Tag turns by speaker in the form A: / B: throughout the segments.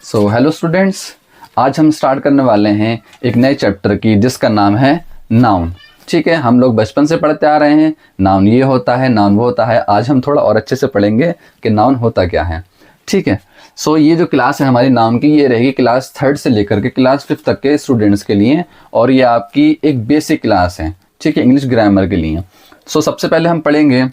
A: Hello students, आज हम start करने वाले हैं एक नए चैप्टर की जिसका नाम है नाउन। ठीक है, हम लोग बचपन से पढ़ते आ रहे हैं नाउन ये होता है, नाउन वो होता है। आज हम थोड़ा और अच्छे से पढ़ेंगे कि नाउन होता क्या है। ठीक है, ये जो क्लास है हमारी नाउन की, ये रहेगी क्लास 3rd से लेकर के क्लास 5th तक के स्टूडेंट्स के लिए, और ये आपकी एक बेसिक क्लास है। ठीक है, इंग्लिश ग्रामर के लिए। सबसे पहले हम पढ़ेंगे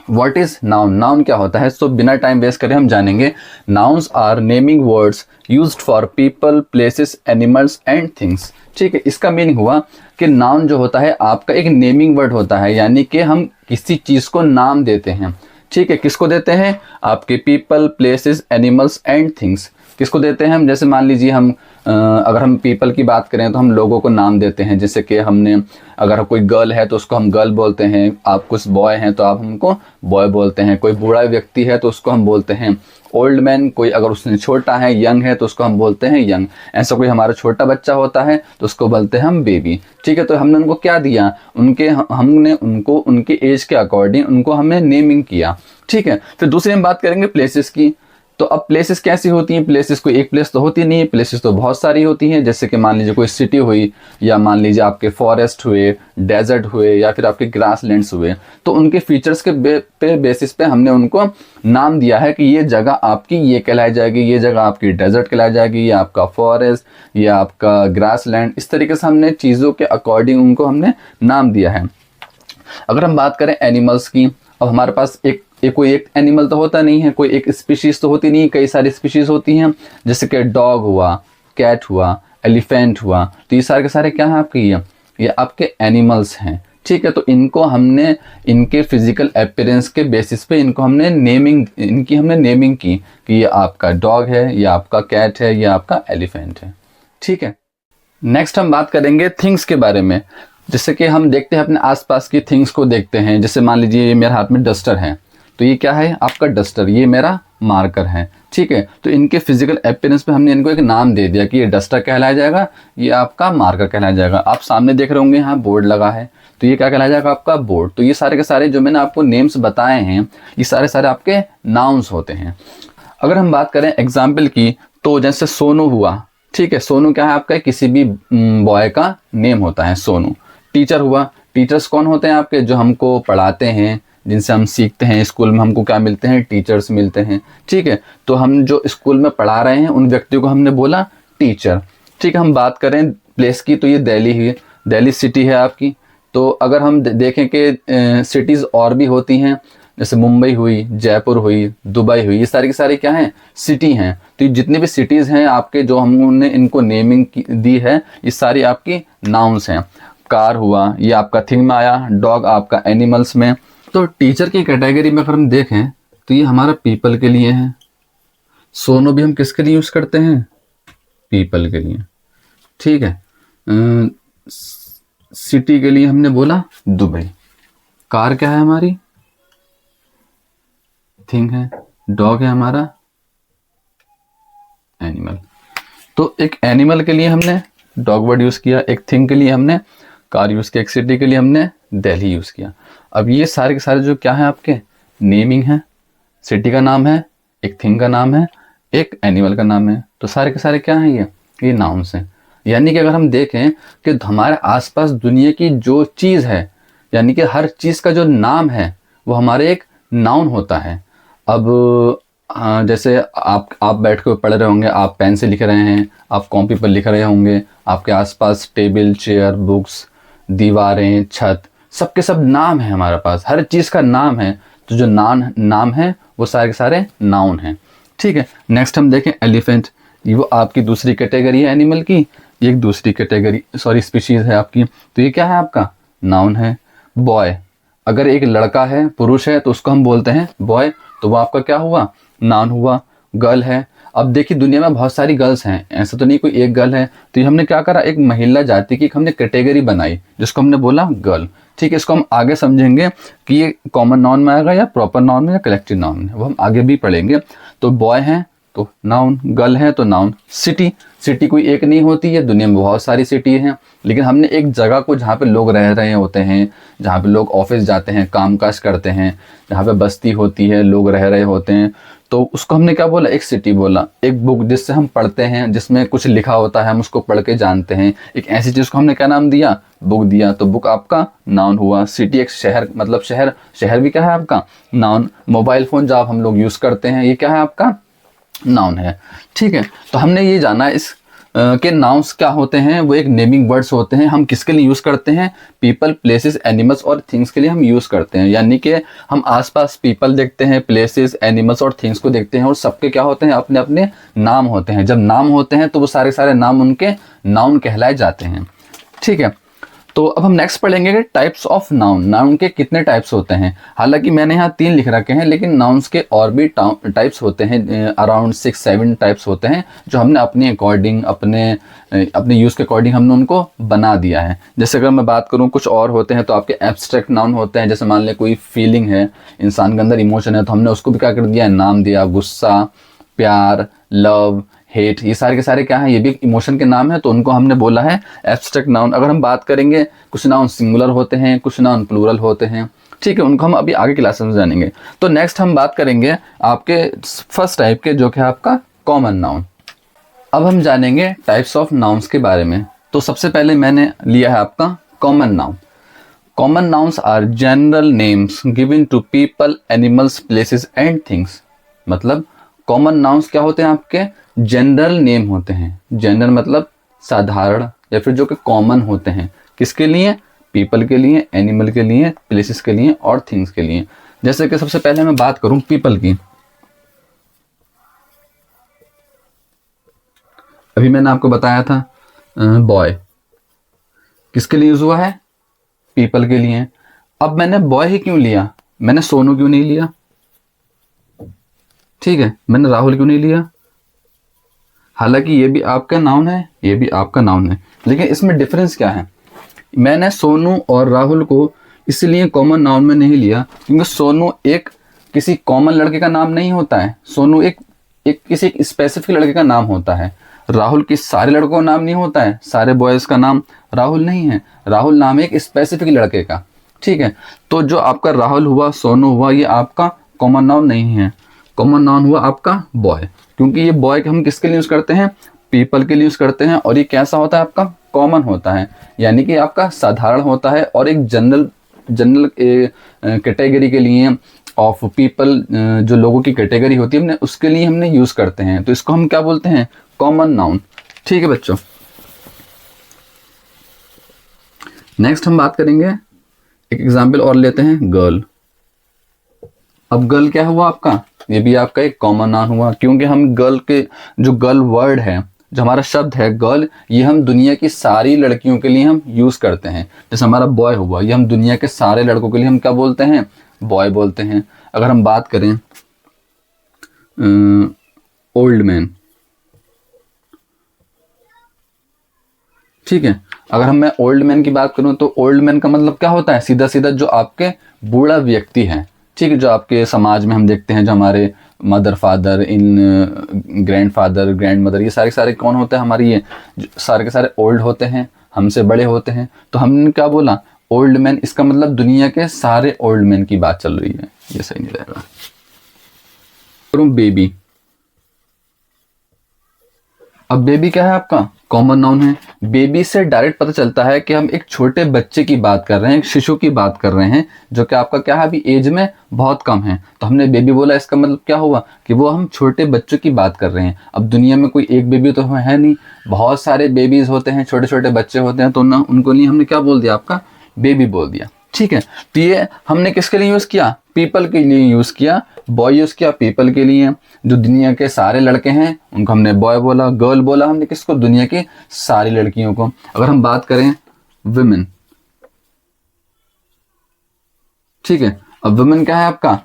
A: व्हाट इज नाउन। नाउन क्या होता है। बिना टाइम वेस्ट करे हम जानेंगे। Nouns are naming words used for people, places, animals and things. ठीक है, इसका मीनिंग हुआ कि नाउन जो होता है आपका एक नेमिंग वर्ड होता है, यानी कि हम किसी चीज़ को नाम देते हैं। ठीक है, किसको देते हैं? आपके people, places, animals and things किसको देते हैं हम? जैसे मान लीजिए हम अगर हम पीपल की बात करें तो हम लोगों को नाम देते हैं। जैसे कि हमने अगर कोई गर्ल है तो उसको हम गर्ल बोलते हैं, आप कुछ बॉय हैं तो आप हमको बॉय बोलते हैं। कोई बूढ़ा व्यक्ति है तो उसको हम बोलते हैं ओल्ड मैन। कोई अगर उसने छोटा है, यंग है, तो उसको हम बोलते हैं यंग। ऐसा कोई हमारा छोटा बच्चा होता है तो उसको बोलते हैं हम बेबी। ठीक है, तो हमने उनको क्या दिया? हमने उनको उनके एज के अकॉर्डिंग उनको हमने नेमिंग किया। ठीक है, फिर दूसरी हम बात करेंगे प्लेसेस की। तो अब प्लेसेस कैसी होती हैं? प्लेसेस कोई एक प्लेस तो होती नहीं है, प्लेसेस तो बहुत सारी होती हैं। जैसे कि मान लीजिए कोई सिटी हुई, या मान लीजिए आपके फॉरेस्ट हुए, डेजर्ट हुए, या फिर आपके ग्रासलैंड्स हुए। तो उनके फीचर्स के बेसिस पे हमने उनको नाम दिया है कि ये जगह आपकी ये कहलाई जाएगी, ये जगह आपकी डेजर्ट कहलाई जाएगी, ये आपका फॉरेस्ट, ये आपका ग्रासलैंड। इस तरीके से हमने चीज़ों के अकॉर्डिंग उनको हमने नाम दिया है। अगर हम बात करें एनिमल्स की, अब हमारे पास कोई एक एनिमल तो होता नहीं है, कोई एक स्पीशीज तो होती नहीं है, कई सारी स्पीशीज होती हैं। जैसे कि डॉग हुआ, कैट हुआ, एलिफेंट हुआ। तो ये सारे के सारे क्या हैं आपके? ये आपके एनिमल्स हैं। ठीक है, तो इनको हमने इनके फिजिकल अपीयरेंस के बेसिस पे इनको हमने नेमिंग की कि ये आपका डॉग है, ये आपका कैट है, ये आपका एलिफेंट है। ठीक है, नेक्स्ट हम बात करेंगे थिंग्स के बारे में। जैसे कि हम देखते हैं अपने आसपास की थिंग्स को देखते हैं। जैसे मान लीजिए ये मेरे हाथ में डस्टर है, तो ये क्या है? आपका डस्टर। ये मेरा मार्कर है। ठीक है, तो इनके फिजिकल अपीयरेंस पे हमने इनको एक नाम दे दिया कि ये डस्टर कहलाया जाएगा, ये आपका मार्कर कहलाया जाएगा। आप सामने देख रहे होंगे यहाँ बोर्ड लगा है, तो ये क्या कहलाया जाएगा? आपका बोर्ड। तो ये सारे के सारे जो मैंने आपको नेम्स बताए हैं, ये सारे सारे आपके नाउन्स होते हैं। अगर हम बात करें एग्जाम्पल की, तो जैसे सोनू हुआ। ठीक है, सोनू क्या है आपका? किसी भी बॉय का नेम होता है सोनू। टीचर हुआ। टीचर्स कौन होते हैं आपके? जो हमको पढ़ाते हैं, जिनसे हम सीखते हैं। स्कूल में हमको क्या मिलते हैं? टीचर्स मिलते हैं। ठीक है, तो हम जो स्कूल में पढ़ा रहे हैं उन व्यक्तियों को हमने बोला टीचर। ठीक है, हम बात करें प्लेस की, तो ये दिल्ली है, दिल्ली सिटी है आपकी। तो अगर हम देखें कि सिटीज़ और भी होती हैं, जैसे मुंबई हुई, जयपुर हुई, दुबई हुई, ये सारी की सारी क्या हैं? सिटी हैं। तो जितने भी सिटीज़ हैं आपके, जो हमने इनको नेमिंग दी है, ये सारी आपकी नाउन्स हैं। कार हुआ, ये आपका थिंग में आया। डॉग आपका एनिमल्स में। तो टीचर की कैटेगरी में अगर हम देखें तो ये हमारा पीपल के लिए है। सोनो भी हम किसके लिए यूज़ करते हैं? पीपल के लिए। ठीक है, सिटी के लिए हमने बोला दुबई। कार क्या है हमारी? थिंग है। डॉग है हमारा एनिमल। तो एक एनिमल के लिए हमने डॉग वर्ड यूज़ किया, एक थिंग के लिए हमने कार यूज़ किया, एक सिटी के लिए हमने दिल्ली यूज़ किया। अब ये सारे के सारे जो क्या है आपके नेमिंग है। सिटी का नाम है, एक थिंग का नाम है, एक एनिमल का नाम है। तो सारे के सारे क्या हैं? ये नाउन्स हैं। यानी कि अगर हम देखें कि हमारे आसपास दुनिया की जो चीज़ है, यानी कि हर चीज़ का जो नाम है वो हमारे एक नाउन होता है। अब जैसे आप बैठ कर पढ़ रहे होंगे, आप पेन से लिख रहे हैं, आप कॉपी पर लिख रहे होंगे, आपके आसपास टेबल, चेयर, बुक्स, दीवारें, छत, सबके सब नाम है हमारे पास। हर चीज़ का नाम है। तो जो नाम है वो सारे के सारे नाउन हैं। ठीक है, नेक्स्ट हम देखें एलिफेंट। ये वो आपकी दूसरी कैटेगरी है एनिमल की, एक दूसरी कैटेगरी स्पीशीज़ है आपकी। तो ये क्या है? आपका नाउन है। बॉय, अगर एक लड़का है, पुरुष है, तो उसको हम बोलते हैं बॉय, तो वो आपका क्या हुआ? नाउन हुआ। गर्ल है, अब देखिए दुनिया में बहुत सारी गर्ल्स हैं, ऐसा तो नहीं कोई एक गर्ल है। तो ये हमने क्या करा? एक महिला जाति की हमने कैटेगरी बनाई जिसको हमने बोला गर्ल। ठीक है, इसको हम आगे समझेंगे कि ये कॉमन नाउन में आएगा या प्रॉपर नाउन में या कलेक्टिव नाउन में, वो हम आगे भी पढ़ेंगे। तो बॉय हैं तो नाउन, गर्ल है तो नाउन। सिटी कोई एक नहीं होती है, दुनिया में बहुत सारी सिटी हैं, लेकिन हमने एक जगह को जहाँ पे लोग रह रहे होते हैं, जहाँ पे लोग ऑफिस जाते हैं, कामकाज करते हैं, जहाँ पे बस्ती होती है, लोग रह रहे होते हैं, तो उसको हमने क्या बोला, एक सिटी बोला। एक बुक जिससे हम पढ़ते हैं, जिसमें कुछ लिखा होता है, हम उसको पढ़ के जानते हैं, एक ऐसी चीज़ को हमने क्या नाम दिया, बुक दिया। तो बुक आपका नाउन हुआ। सिटी एक शहर, मतलब शहर, शहर भी क्या है आपका नाउन। मोबाइल फ़ोन जो आप हम लोग यूज़ करते हैं, ये क्या है आपका नाउन है। ठीक है, तो हमने ये जाना इस के नाउन्स क्या होते हैं, वो एक नेमिंग वर्ड्स होते हैं। हम किसके लिए यूज़ करते हैं, पीपल, प्लेसेस, एनिमल्स और थिंग्स के लिए हम यूज़ करते हैं। यानी कि हम आसपास पीपल देखते हैं, प्लेसेस, एनिमल्स और थिंग्स को देखते हैं, और सबके क्या होते हैं, अपने अपने नाम होते हैं। जब नाम होते हैं तो वो सारे सारे नाम उनके नाउन कहलाए जाते हैं। ठीक है, तो अब हम नेक्स्ट पढ़ेंगे कि टाइप्स ऑफ नाउन। नाउन के कितने टाइप्स होते हैं। हालांकि मैंने यहाँ 3 लिख रखे हैं, लेकिन नाउन्स के और भी टाइप्स होते हैं, अराउंड 6-7 टाइप्स होते हैं, जो हमने अपने अकॉर्डिंग, अपने यूज़ के अकॉर्डिंग हमने उनको बना दिया है। जैसे अगर मैं बात करूँ, कुछ और होते हैं तो आपके एब्स्ट्रैक्ट नाउन होते हैं। जैसे मान लें कोई फीलिंग है, इंसान के अंदर इमोशन है, तो हमने उसको भी क्या कर दिया, नाम दिया। गुस्सा, प्यार, लव, हेट, ये सारे के सारे क्या हैं, ये भी इमोशन के नाम है, तो उनको हमने बोला है एब्स्ट्रैक्ट नाउन। अगर हम बात करेंगे, कुछ नाउन सिंगुलर होते हैं, कुछ नाउन प्लूरल होते हैं। ठीक है, उनको हम अभी आगे क्लासेस में जानेंगे। तो नेक्स्ट हम बात करेंगे आपके फर्स्ट टाइप के, जो कि आपका कॉमन नाउन। अब हम जानेंगे टाइप्स ऑफ नाउन्स के बारे में। तो सबसे पहले मैंने लिया है आपका common noun. Common nouns are general names given to people, animals, places and things. मतलब कॉमन नाउन्स क्या होते हैं, आपके जनरल नेम होते हैं। जनरल मतलब साधारण, या फिर जो कि कॉमन होते हैं, किसके लिए, पीपल के लिए, एनिमल के लिए, प्लेसेस के लिए और थिंग्स के लिए। जैसे कि सबसे पहले मैं बात करूं पीपल की। अभी मैंने आपको बताया था बॉय किसके लिए यूज हुआ है, पीपल के लिए। अब मैंने बॉय ही क्यों लिया, मैंने सोनू क्यों नहीं लिया, ठीक है, मैंने राहुल क्यों नहीं लिया। हालांकि ये भी आपका नाउन है, ये भी आपका नाउन है, लेकिन इसमें डिफरेंस क्या है। मैंने सोनू और राहुल को इसलिए कॉमन नाउन में नहीं लिया क्योंकि सोनू एक किसी कॉमन लड़के का नाम नहीं होता है। सोनू एक किसी एक स्पेसिफिक लड़के का नाम होता है। राहुल किस सारे लड़कों का नाम नहीं होता है, सारे बॉयज़ का नाम राहुल नहीं है। राहुल नाम है एक स्पेसिफिक लड़के का। ठीक है, तो जो आपका राहुल हुआ, सोनू हुआ, ये आपका कॉमन नाउन नहीं है। कॉमन नाउन हुआ आपका बॉय, क्योंकि ये बॉय हम किसके लिए यूज़ करते हैं, पीपल के लिए यूज़ करते हैं। और ये कैसा होता है, आपका कॉमन होता है, यानी कि आपका साधारण होता है, और एक जनरल कैटेगरी के लिए ऑफ पीपल, जो लोगों की कैटेगरी होती है, हमने उसके लिए हमने यूज़ करते हैं। तो इसको हम क्या बोलते हैं, कॉमन नाउन। ठीक है बच्चों, नेक्स्ट हम बात करेंगे, एक एग्जाम्पल और लेते हैं, गर्ल। अब गर्ल क्या हुआ आपका, ये भी आपका एक कॉमन नाउन हुआ, क्योंकि हम गर्ल के जो गर्ल वर्ड है, जो हमारा शब्द है गर्ल, ये हम दुनिया की सारी लड़कियों के लिए हम यूज़ करते हैं। जैसे हमारा बॉय हुआ, ये हम दुनिया के सारे लड़कों के लिए हम क्या बोलते हैं, बॉय बोलते हैं। अगर हम बात करें ओल्ड मैन, ठीक है, अगर मैं ओल्ड मैन की बात करूं तो ओल्ड मैन का मतलब क्या होता है, सीधा सीधा जो आपके बूढ़ा व्यक्ति है। ठीक है, जो आपके समाज में हम देखते हैं, जो हमारे मदर फादर, इन ग्रैंडफादर, ग्रैंड मदर, ये सारे कौन होते हैं, हमारी ये सारे के सारे ओल्ड होते हैं, हमसे बड़े होते हैं। तो हमने क्या बोला, ओल्ड मैन, इसका मतलब दुनिया के सारे ओल्ड मैन की बात चल रही है, ये सही नहीं रहेगा। बेबी, अब बेबी क्या है, आपका कॉमन नाउन है। बेबी से डायरेक्ट पता चलता है कि हम एक छोटे बच्चे की बात कर रहे हैं, एक शिशु की बात कर रहे हैं, जो कि आपका क्या है, अभी एज में बहुत कम है। तो हमने बेबी बोला, इसका मतलब क्या हुआ कि वो हम छोटे बच्चों की बात कर रहे हैं। अब दुनिया में कोई एक बेबी तो है नहीं, बहुत सारे बेबीज होते हैं, छोटे छोटे बच्चे होते हैं, तो ना उनको लिए हमने क्या बोल दिया, आपका बेबी बोल दिया। ठीक है, तो ये हमने किसके लिए यूज़ किया, पीपल के लिए यूज़ किया। बॉय यूज़ किया पीपल के लिए, जो दुनिया के सारे लड़के हैं उनको हमने बॉय बोला। गर्ल बोला हमने किसको, दुनिया की सारी लड़कियों को। अगर हम बात करें वुमेन, ठीक है, अब वुमेन क्या है, आपका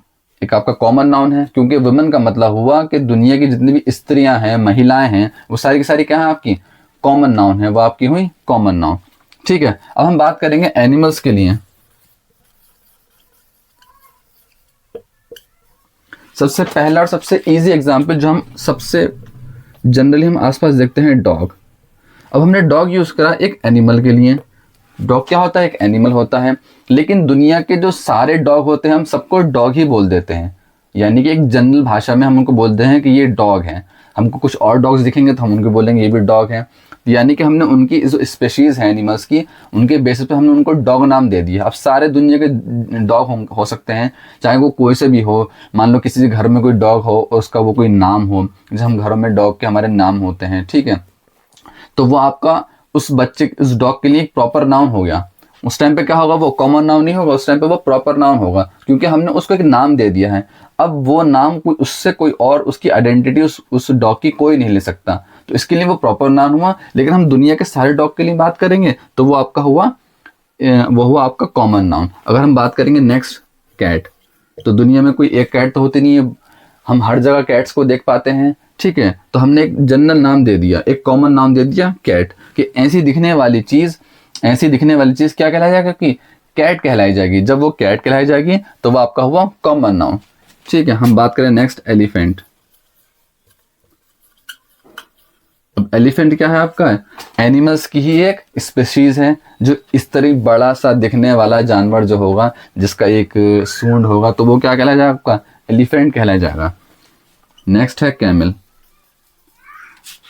A: एक आपका कॉमन नाउन है, क्योंकि वुमेन का मतलब हुआ कि दुनिया की जितनी भी स्त्रियां हैं, महिलाएं हैं, वो सारी की सारी क्या है, आपकी कॉमन नाउन है, वो आपकी हुई कॉमन नाउन। ठीक है, अब हम बात करेंगे एनिमल्स के लिए। सबसे पहला और सबसे इजी एग्जाम्पल जो हम सबसे जनरली हम आसपास देखते हैं, डॉग। अब हमने डॉग यूज़ करा एक एनिमल के लिए। डॉग क्या होता है, एक एनिमल होता है, लेकिन दुनिया के जो सारे डॉग होते हैं हम सबको डॉग ही बोल देते हैं। यानी कि एक जनरल भाषा में हम उनको बोलते हैं कि ये डॉग है। हमको कुछ और डॉग्स दिखेंगे तो हम उनको बोलेंगे ये भी डॉग है। यानी कि हमने उनकी जो स्पेशीज़ हैं एनिमल्स की, उनके बेसिस पे हमने उनको डॉग नाम दे दिया। अब सारे दुनिया के डॉग हो सकते हैं, चाहे वो कोई से भी हो। मान लो किसी घर में कोई डॉग हो और उसका वो कोई नाम हो, जैसे हम घरों में डॉग के हमारे नाम होते हैं, ठीक है, तो वो आपका उस बच्चे उस डॉग के लिए एक प्रॉपर नाउन हो गया। उस टाइम पे क्या होगा, वो कॉमन नाउन नहीं होगा, उस टाइम पे वो प्रॉपर नाउन होगा, क्योंकि हमने उसको एक नाम दे दिया है। अब वो नाम कोई उससे कोई और उसकी आइडेंटिटी उस डॉग की कोई नहीं ले सकता, तो इसके लिए वो प्रॉपर नाउन हुआ। लेकिन हम दुनिया के सारे डॉग के लिए बात करेंगे तो वो आपका हुआ वो हुआ आपका कॉमन नाउन। अगर हम बात करेंगे नेक्स्ट कैट, तो दुनिया में कोई एक कैट तो होती नहीं है, हम हर जगह कैट्स को देख पाते हैं, ठीक है। तो हमने एक जनरल नाम दे दिया, एक कॉमन नाम दे दिया कैट, कि ऐसी दिखने वाली चीज़ क्या कहलाई जाएगी, कि कैट कहलाई जाएगी। जब वो कैट कहलाई जाएगी तो वो आपका हुआ कॉमन नाउन, ठीक है। हम बात करें नेक्स्ट एलिफेंट। अब एलिफेंट क्या है आपका, एनिमल्स की ही एक स्पेशीज है, जो इस तरह बड़ा सा दिखने वाला जानवर जो होगा, जिसका एक सूंड होगा, तो वो क्या कहलाया जाएगा, आपका एलिफेंट कहलाया जाएगा। नेक्स्ट है कैमल,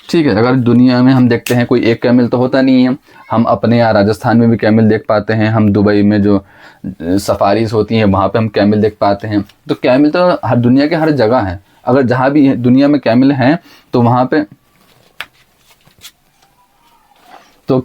A: ठीक है। अगर दुनिया में हम देखते हैं कोई एक कैमल तो होता नहीं है, हम अपने यहाँ राजस्थान में भी कैमल देख पाते हैं, हम दुबई में जो सफारीज होती हैं वहाँ पे हम कैमल देख पाते हैं। तो कैमल तो हर दुनिया के हर जगह है। अगर जहाँ भी दुनिया में कैमल हैं तो वहाँ पे तो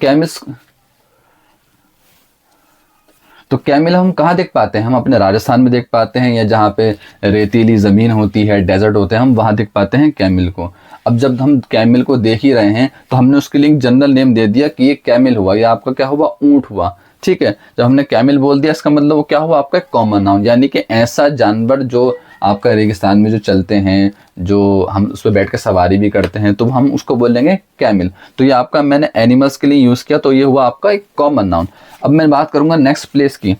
A: कैमल हम कहाँ देख पाते हैं, हम अपने राजस्थान में देख पाते हैं, या जहाँ पे रेतीली ज़मीन होती है, डेजर्ट होते हैं, हम वहाँ देख पाते हैं कैमल को। अब जब हम कैमल को देख ही रहे हैं तो हमने उसके लिए एक जनरल नेम दे दिया कि ये कैमल हुआ, या आपका क्या हुआ, ऊँट हुआ, ठीक है। जब हमने कैमल बोल दिया, इसका मतलब वो क्या हुआ, आपका एक कॉमन नाउन, यानी कि ऐसा जानवर जो आपका रेगिस्तान में जो चलते हैं, जो हम उस पर बैठ कर सवारी भी करते हैं, तो हम उसको बोलेंगे कैमल। तो ये आपका मैंने एनिमल्स के लिए यूज़ किया, तो ये हुआ आपका एक कॉमन नाउन। अब मैं बात करूंगा नेक्स्ट प्लेस की।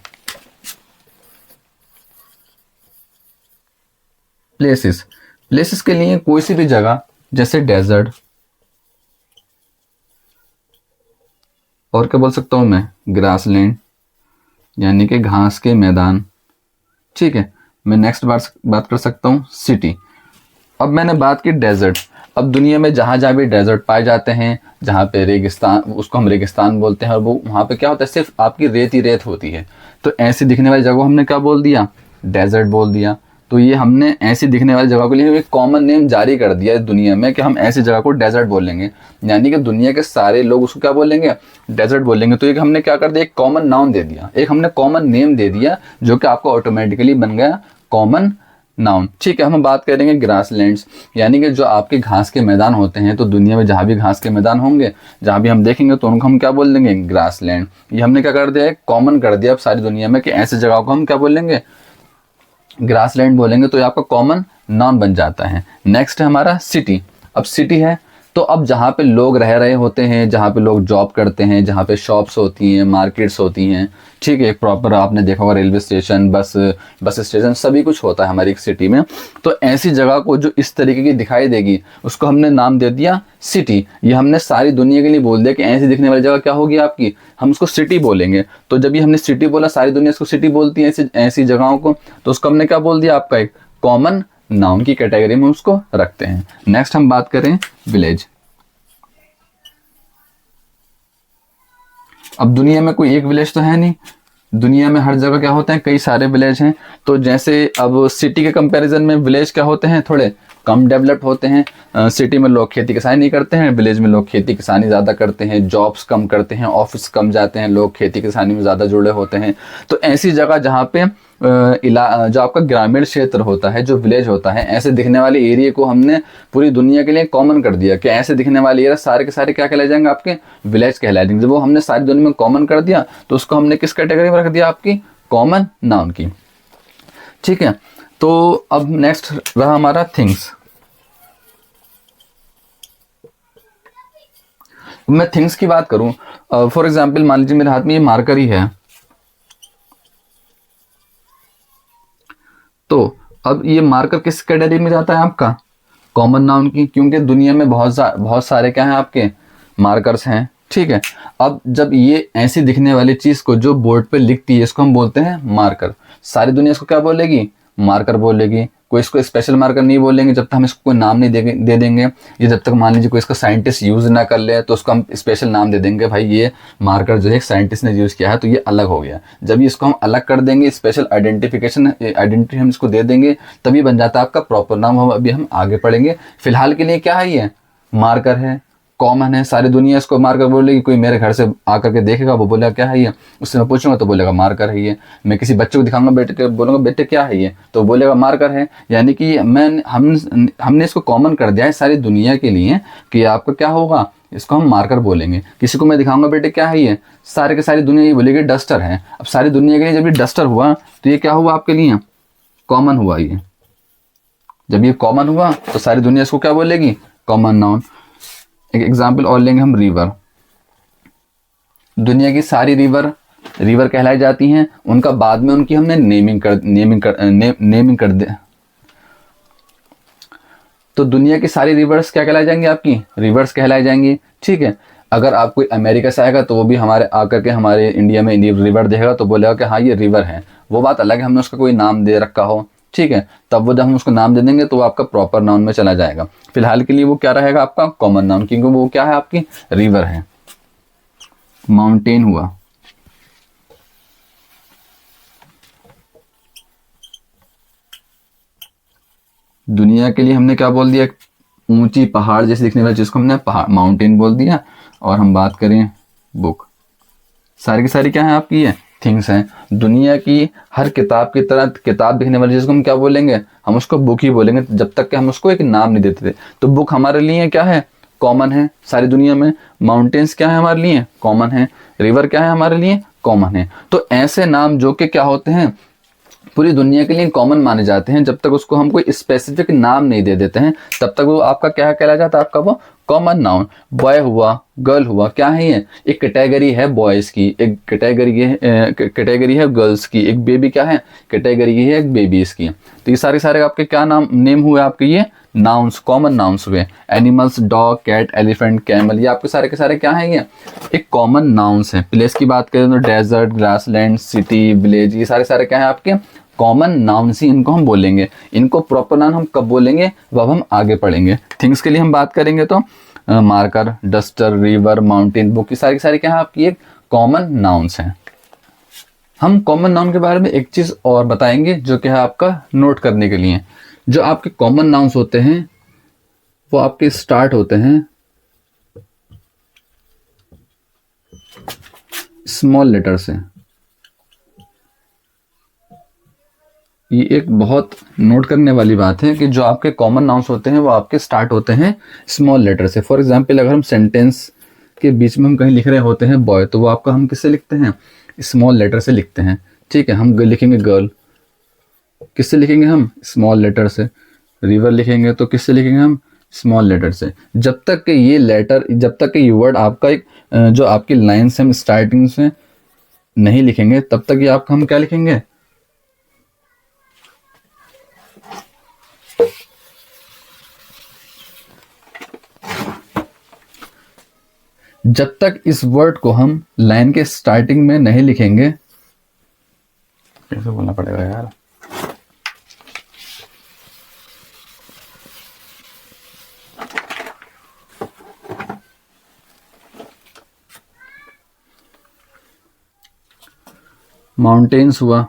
A: प्लेसेस के लिए कोई सी भी जगह, जैसे डेजर्ट, और क्या बोल सकता हूं मैं, ग्रासलैंड, यानी कि घास के मैदान, ठीक है। मैं नेक्स्ट बात कर सकता हूं सिटी। अब मैंने बात की डेजर्ट। अब दुनिया में जहाँ जहाँ भी डेजर्ट पाए जाते हैं, जहाँ पे रेगिस्तान, उसको हम रेगिस्तान बोलते हैं, और वो वहाँ पे क्या होता है, सिर्फ आपकी रेत ही रेत होती है। तो ऐसी दिखने वाली जगह को हमने क्या बोल दिया, डेजर्ट बोल दिया। तो ये हमने ऐसी दिखने वाली जगह के लिए एक कॉमन नेम जारी कर दिया है दुनिया में, कि हम ऐसी जगह को डेजर्ट बोलेंगे, यानी कि दुनिया के सारे लोग उसको क्या बोलेंगे, डेजर्ट बोलेंगे। तो एक हमने क्या कर दिया, एक कॉमन नाउन दे दिया, एक हमने कॉमन नेम दे दिया, जो कि आपको ऑटोमेटिकली बन गया कॉमन नाउन, ठीक है। हम बात करेंगे ग्रासलैंड्स, यानी कि जो आपके घास के मैदान होते हैं। तो दुनिया में जहाँ भी घास के मैदान होंगे, जहाँ भी हम देखेंगे, तो उनको हम क्या बोल देंगे, ग्रासलैंड। ये हमने क्या कर दिया, एक कॉमन कर दिया अब सारी दुनिया में, कि ऐसी जगह को हम क्या बोलेंगे, ग्रासलैंड बोलेंगे। तो ये आपका कॉमन नाउन बन जाता है। नेक्स्ट है हमारा सिटी। अब सिटी है तो अब जहाँ पे लोग रह रहे होते हैं, जहाँ पे लोग जॉब करते हैं, जहाँ पे शॉप्स होती हैं, मार्केट्स होती हैं, ठीक है, एक प्रॉपर आपने देखा होगा रेलवे स्टेशन, बस स्टेशन, सभी कुछ होता है हमारी एक सिटी में। तो ऐसी जगह को जो इस तरीके की दिखाई देगी, उसको हमने नाम दे दिया सिटी। ये हमने सारी दुनिया के लिए बोल दिया कि ऐसी दिखने वाली जगह क्या होगी आपकी, हम उसको सिटी बोलेंगे। तो जब ये हमने सिटी बोला, सारी दुनिया इसको सिटी बोलती है ऐसी जगहों को, तो उसको हमने क्या बोल दिया, आपका एक कॉमन नाउन की कैटेगरी में उसको रखते हैं। नेक्स्ट हम बात करें विलेज। अब दुनिया में कोई एक विलेज तो है नहीं, दुनिया में हर जगह क्या होते हैं, कई सारे विलेज हैं। तो जैसे अब सिटी के कंपैरिजन में विलेज क्या होते हैं, थोड़े कम डेवलप्ड होते हैं। सिटी में लोग खेती किसानी नहीं करते हैं, विलेज में लोग खेती किसानी ज़्यादा करते हैं, जॉब्स कम करते हैं, ऑफिस कम जाते हैं, लोग खेती किसानी में ज़्यादा जुड़े होते हैं। तो ऐसी जगह जहाँ पे जो आपका ग्रामीण क्षेत्र होता है, जो विलेज होता है, ऐसे दिखने वाले एरिया को हमने पूरी दुनिया के लिए कॉमन कर दिया, कि ऐसे दिखने वाले एरिया सारे के सारे क्या कहलाए जाएंगे, आपके विलेज कहलाए जाएंगे। जब वो हमने सारी दुनिया में कॉमन कर दिया, तो उसको हमने किस कैटेगरी में रख दिया, आपकी कॉमन नाउन की, ठीक है। तो अब नेक्स्ट रहा हमारा थिंग्स। मैं थिंग्स की बात करूं, फॉर एग्जाम्पल मान लीजिए मेरे हाथ में ये मार्कर ही है, तो अब ये मार्कर किस कैटेगरी में जाता है, आपका कॉमन नाउन की, क्योंकि दुनिया में बहुत सारे क्या हैं, आपके मार्कर्स हैं, ठीक है। अब जब ये ऐसी दिखने वाली चीज को जो बोर्ड पे लिखती है, इसको हम बोलते हैं मार्कर। सारी दुनिया इसको क्या बोलेगी, मार्कर बोलेगी। कोई इसको स्पेशल मार्कर नहीं बोलेंगे जब तक हम इसको कोई नाम नहीं दे देंगे। ये जब तक मान लीजिए कोई इसका साइंटिस्ट यूज़ ना कर ले तो उसको हम स्पेशल नाम दे देंगे, भाई ये मार्कर जो है साइंटिस्ट ने यूज़ किया है तो ये अलग हो गया। जब इसको हम अलग कर देंगे, स्पेशल आइडेंटिटी हम इसको दे देंगे, तभी बन जाता है आपका प्रॉपर नाम। हम अभी हम आगे पढ़ेंगे। फिलहाल के लिए क्या है, ये मार्कर है, कॉमन है, सारी दुनिया इसको मार्कर बोलेगी। कोई मेरे घर से आकर के देखेगा, वो बोलेगा क्या है ये, उससे मैं पूछूंगा तो बोलेगा मार्कर है ये। मैं किसी बच्चे को दिखाऊंगा, बेटे के बोलूंगा बेटे क्या है ये, तो बोलेगा मार्कर है। यानी कि हमने इसको कॉमन कर दिया है सारी दुनिया के लिए कि आपका क्या होगा, इसको हम मार्कर बोलेंगे। किसी को मैं दिखाऊंगा बेटे क्या है ये, सारे के सारी दुनिया ये बोलेगी डस्टर है। अब सारी दुनिया के लिए जब ये डस्टर हुआ तो ये क्या हुआ आपके लिए, कॉमन हुआ। ये जब ये कॉमन हुआ तो सारी दुनिया इसको क्या बोलेगी, कॉमन नाउन। एक एग्जाम्पल और लेंगे हम, रिवर। दुनिया की सारी रिवर कहलाई जाती हैं, उनका बाद में उनकी हमने नेमिंग कर दे। तो दुनिया की सारी रिवर्स क्या कहलाई जाएंगी, आपकी रिवर्स कहलाई जाएंगी। ठीक है, अगर आप कोई अमेरिका से आएगा तो वो भी हमारे आकर के हमारे इंडिया में रिवर देखेगा तो बोलेगा कि हाँ ये रिवर है। वो बात अलग है, हमने उसका कोई नाम दे रखा हो, ठीक है, तब वो जब हम उसको नाम दे देंगे तो वो आपका प्रॉपर नाउन में चला जाएगा। फिलहाल के लिए वो क्या रहेगा आपका कॉमन नाउन, क्योंकि वो क्या है आपकी रिवर है। माउंटेन हुआ, दुनिया के लिए हमने क्या बोल दिया, ऊंची पहाड़ जैसे दिखने वाली जिसको हमने पहाड़ माउंटेन बोल दिया। और हम बात करें बुक, सारी की सारी क्या है आपकी ये थिंग्स हैं। दुनिया की हर किताब की तरह किताब दिखने वाली जिसको हम क्या बोलेंगे, हम उसको बुक ही बोलेंगे जब तक कि हम उसको एक नाम नहीं देते थे। तो बुक हमारे लिए क्या है, कॉमन है सारी दुनिया में। माउंटेन्स क्या है हमारे लिए, कॉमन है। रिवर क्या है हमारे लिए, कॉमन है। तो ऐसे नाम जो कि क्या होते हैं, पूरी दुनिया के लिए कॉमन माने जाते हैं। जब तक उसको हम कोई स्पेसिफिक नाम नहीं दे देते हैं तब तक वो आपका क्या कहला जाता है, आपका वो कॉमन नाउन। बॉय हुआ, गर्ल हुआ, क्या है ये, एक कैटेगरी है बॉयज की, एक कैटेगरी है गर्ल्स की, एक बेबी क्या है कैटेगरी है एक बेबीज की। तो ये सारे सारे आपके क्या नाम नेम हुए आपके, ये नाउन्स, कॉमन नाउन्स हुए। Animals, dog, cat, elephant, camel, ये आपके सारे के सारे क्या हैं, ये एक कॉमन नाउन्स हैं। प्लेस की बात करें तो डेजर्ट, ग्रासलैंड, सिटी, विलेज, ये सारे सारे क्या है आपके कॉमन नाउन्स ही इनको हम बोलेंगे। इनको प्रॉपर नाउन हम कब बोलेंगे, वह हम आगे पढ़ेंगे। थिंग्स के लिए हम बात करेंगे तो marker, duster, river, mountain, book, ये सारी सारी क्या है आपकी एक कॉमन नाउन्स हैं। हम कॉमन नाउन के बारे में एक चीज और बताएंगे जो कि है आपका नोट करने के लिए। जो आपके कॉमन नाउन्स होते हैं वो आपके स्टार्ट होते हैं स्मॉल लेटर से। ये एक बहुत नोट करने वाली बात है कि जो आपके कॉमन नाउन्स होते हैं वो आपके स्टार्ट होते हैं स्मॉल लेटर से। फॉर एग्जांपल अगर हम सेंटेंस के बीच में हम कहीं लिख रहे होते हैं बॉय, तो वो आपका हम किससे लिखते हैं, स्मॉल लेटर से लिखते हैं। ठीक है, हम लिखेंगे गर्ल, किससे लिखेंगे हम, स्मॉल लेटर से। रिवर लिखेंगे तो किससे लिखेंगे हम, स्मॉल लेटर से। जब तक कि ये लेटर, जब तक कि ये वर्ड आपका एक जो आपकी लाइन्स हम स्टार्टिंग से नहीं लिखेंगे तब तक ये आपका हम क्या लिखेंगे, जब तक इस वर्ड को हम लाइन के स्टार्टिंग में नहीं लिखेंगे, कैसे बोलना पड़ेगा यार, माउंटेन्स हुआ,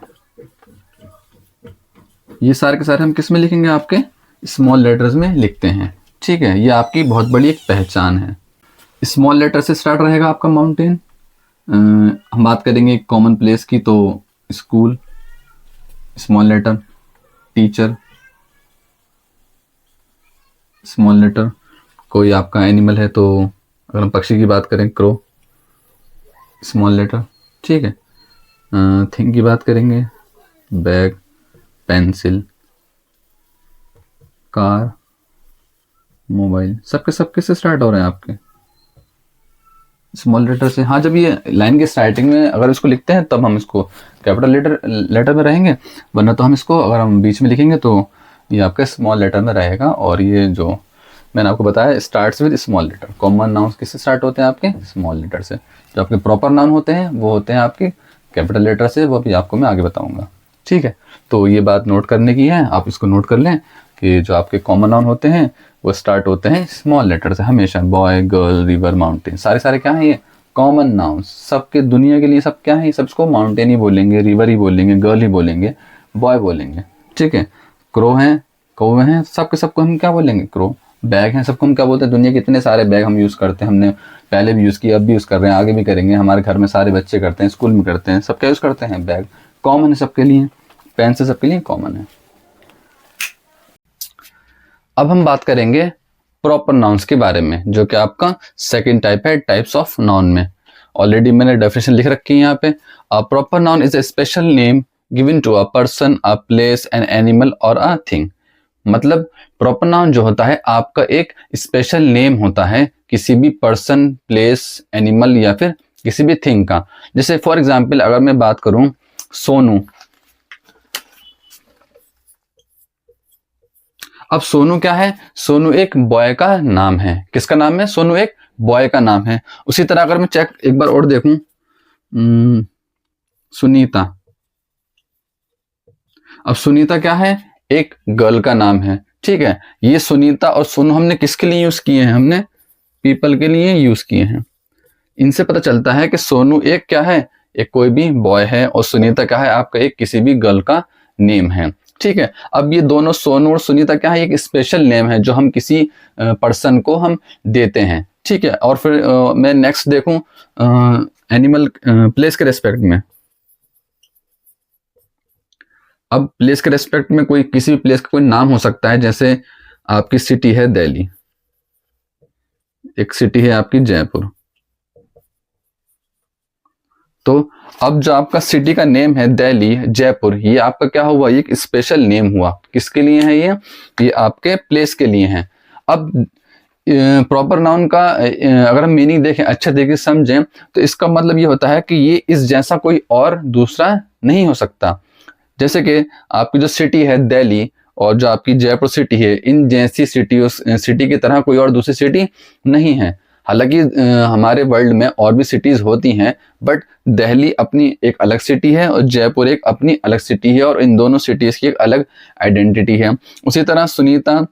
A: ये सारे के सारे हम किस में लिखेंगे, आपके स्मॉल लेटर्स में लिखते हैं। ठीक है, ये आपकी बहुत बड़ी एक पहचान है। स्मॉल लेटर से स्टार्ट रहेगा आपका माउंटेन। हम बात करेंगे कॉमन प्लेस की तो school, small letter, teacher, small letter. कोई आपका एनिमल है तो अगर हम पक्षी की बात करें क्रो, स्मॉल लेटर। ठीक है, थिंग की बात करेंगे बैग, पेंसिल, कार, मोबाइल, सबके से स्टार्ट हो रहे हैं आपके स्मॉल लेटर से। हाँ, जब ये लाइन के स्टार्टिंग में अगर इसको लिखते हैं तब हम इसको कैपिटल लेटर में रहेंगे, वरना तो हम इसको अगर हम बीच में लिखेंगे तो ये आपका स्मॉल लेटर में रहेगा। और ये जो मैंने आपको बताया starts with small letter. Common noun किससे स्टार्ट होते हैं, आपके स्मॉल लेटर से। जो आपके प्रॉपर नाउन होते हैं वो होते हैं आपके कैपिटल लेटर से, वो भी आपको मैं आगे बताऊंगा। ठीक है, तो ये बात नोट करने की है, आप इसको नोट कर लें कि जो आपके कॉमन नाउन होते हैं वो स्टार्ट होते हैं स्मॉल लेटर से हमेशा। बॉय, गर्ल, रिवर, माउंटेन, सारे क्या है ये कॉमन नाउन, सबके दुनिया के लिए सब क्या है, सबको माउंटेन ही बोलेंगे, रिवर ही बोलेंगे, गर्ल ही बोलेंगे, बॉय बोलेंगे। ठीक है, क्रो हैं, कौवे हैं, सबके सबको हम क्या बोलेंगे, क्रो। बैग हैं, सबको हम क्या बोलते हैं, दुनिया के इतने सारे बैग हम यूज़ करते हैं, हमने पहले भी यूज़ किया, अब भी यूज़ कर रहे हैं, आगे भी करेंगे, हमारे घर में सारे बच्चे करते हैं, स्कूल में करते हैं, सब क्या यूज़ करते हैं, बैग। कॉमन है सबके लिए, पेन से सबके लिए कॉमन है। अब हम बात करेंगे प्रॉपर नाउन्स के बारे में, जो कि आपका सेकंड टाइप है टाइप्स ऑफ नाउन में। ऑलरेडी मैंने डेफिनेशन लिख रखी है यहाँ पे। A proper noun is a special name given to a person, a place, an animal और अ थिंग। मतलब प्रॉपर नाउन जो होता है आपका एक स्पेशल नेम होता है किसी भी पर्सन, प्लेस, एनिमल या फिर किसी भी थिंग का। जैसे फॉर एग्जाम्पल अगर मैं बात करूं सोनू, अब सोनू क्या है, सोनू एक बॉय का नाम है। किसका नाम है, सोनू एक बॉय का नाम है। उसी तरह अगर मैं चेक एक बार और देखूं, सुनीता, अब सुनीता क्या है, एक गर्ल का नाम है। ठीक है, ये सुनीता और सोनू हमने किसके लिए यूज किए हैं, हमने पीपल के लिए यूज किए हैं। इनसे पता चलता है कि सोनू एक क्या है, एक कोई भी बॉय है, और सुनीता क्या है, आपका एक किसी भी गर्ल का नेम है। ठीक है, अब ये दोनों सोनू और सुनीता क्या है, एक स्पेशल नेम है जो हम किसी पर्सन को हम देते हैं। ठीक है, और फिर मैं नेक्स्ट देखूं एनिमल, प्लेस के रेस्पेक्ट में। अब प्लेस के रेस्पेक्ट में कोई किसी भी प्लेस का कोई नाम हो सकता है, जैसे आपकी सिटी है दिल्ली, एक सिटी है आपकी जयपुर। तो अब जो आपका सिटी का नेम है दिल्ली, जयपुर, ये आपका क्या हुआ, ये एक स्पेशल नेम हुआ। किसके लिए है ये आपके प्लेस के लिए है। अब प्रॉपर नाउन का अगर हम मीनिंग देखें, अच्छे तरीके से समझें, तो इसका मतलब ये होता है कि ये इस जैसा कोई और दूसरा नहीं हो सकता। जैसे कि आपकी जो सिटी है दिल्ली और जो आपकी जयपुर सिटी है, इन जैसी सिटी की तरह कोई और दूसरी सिटी नहीं है। हालांकि हमारे वर्ल्ड में और भी सिटीज होती हैं, बट दिल्ली अपनी एक अलग सिटी है और जयपुर एक अपनी अलग सिटी है, और इन दोनों सिटीज की एक अलग आइडेंटिटी है। उसी तरह सुनीता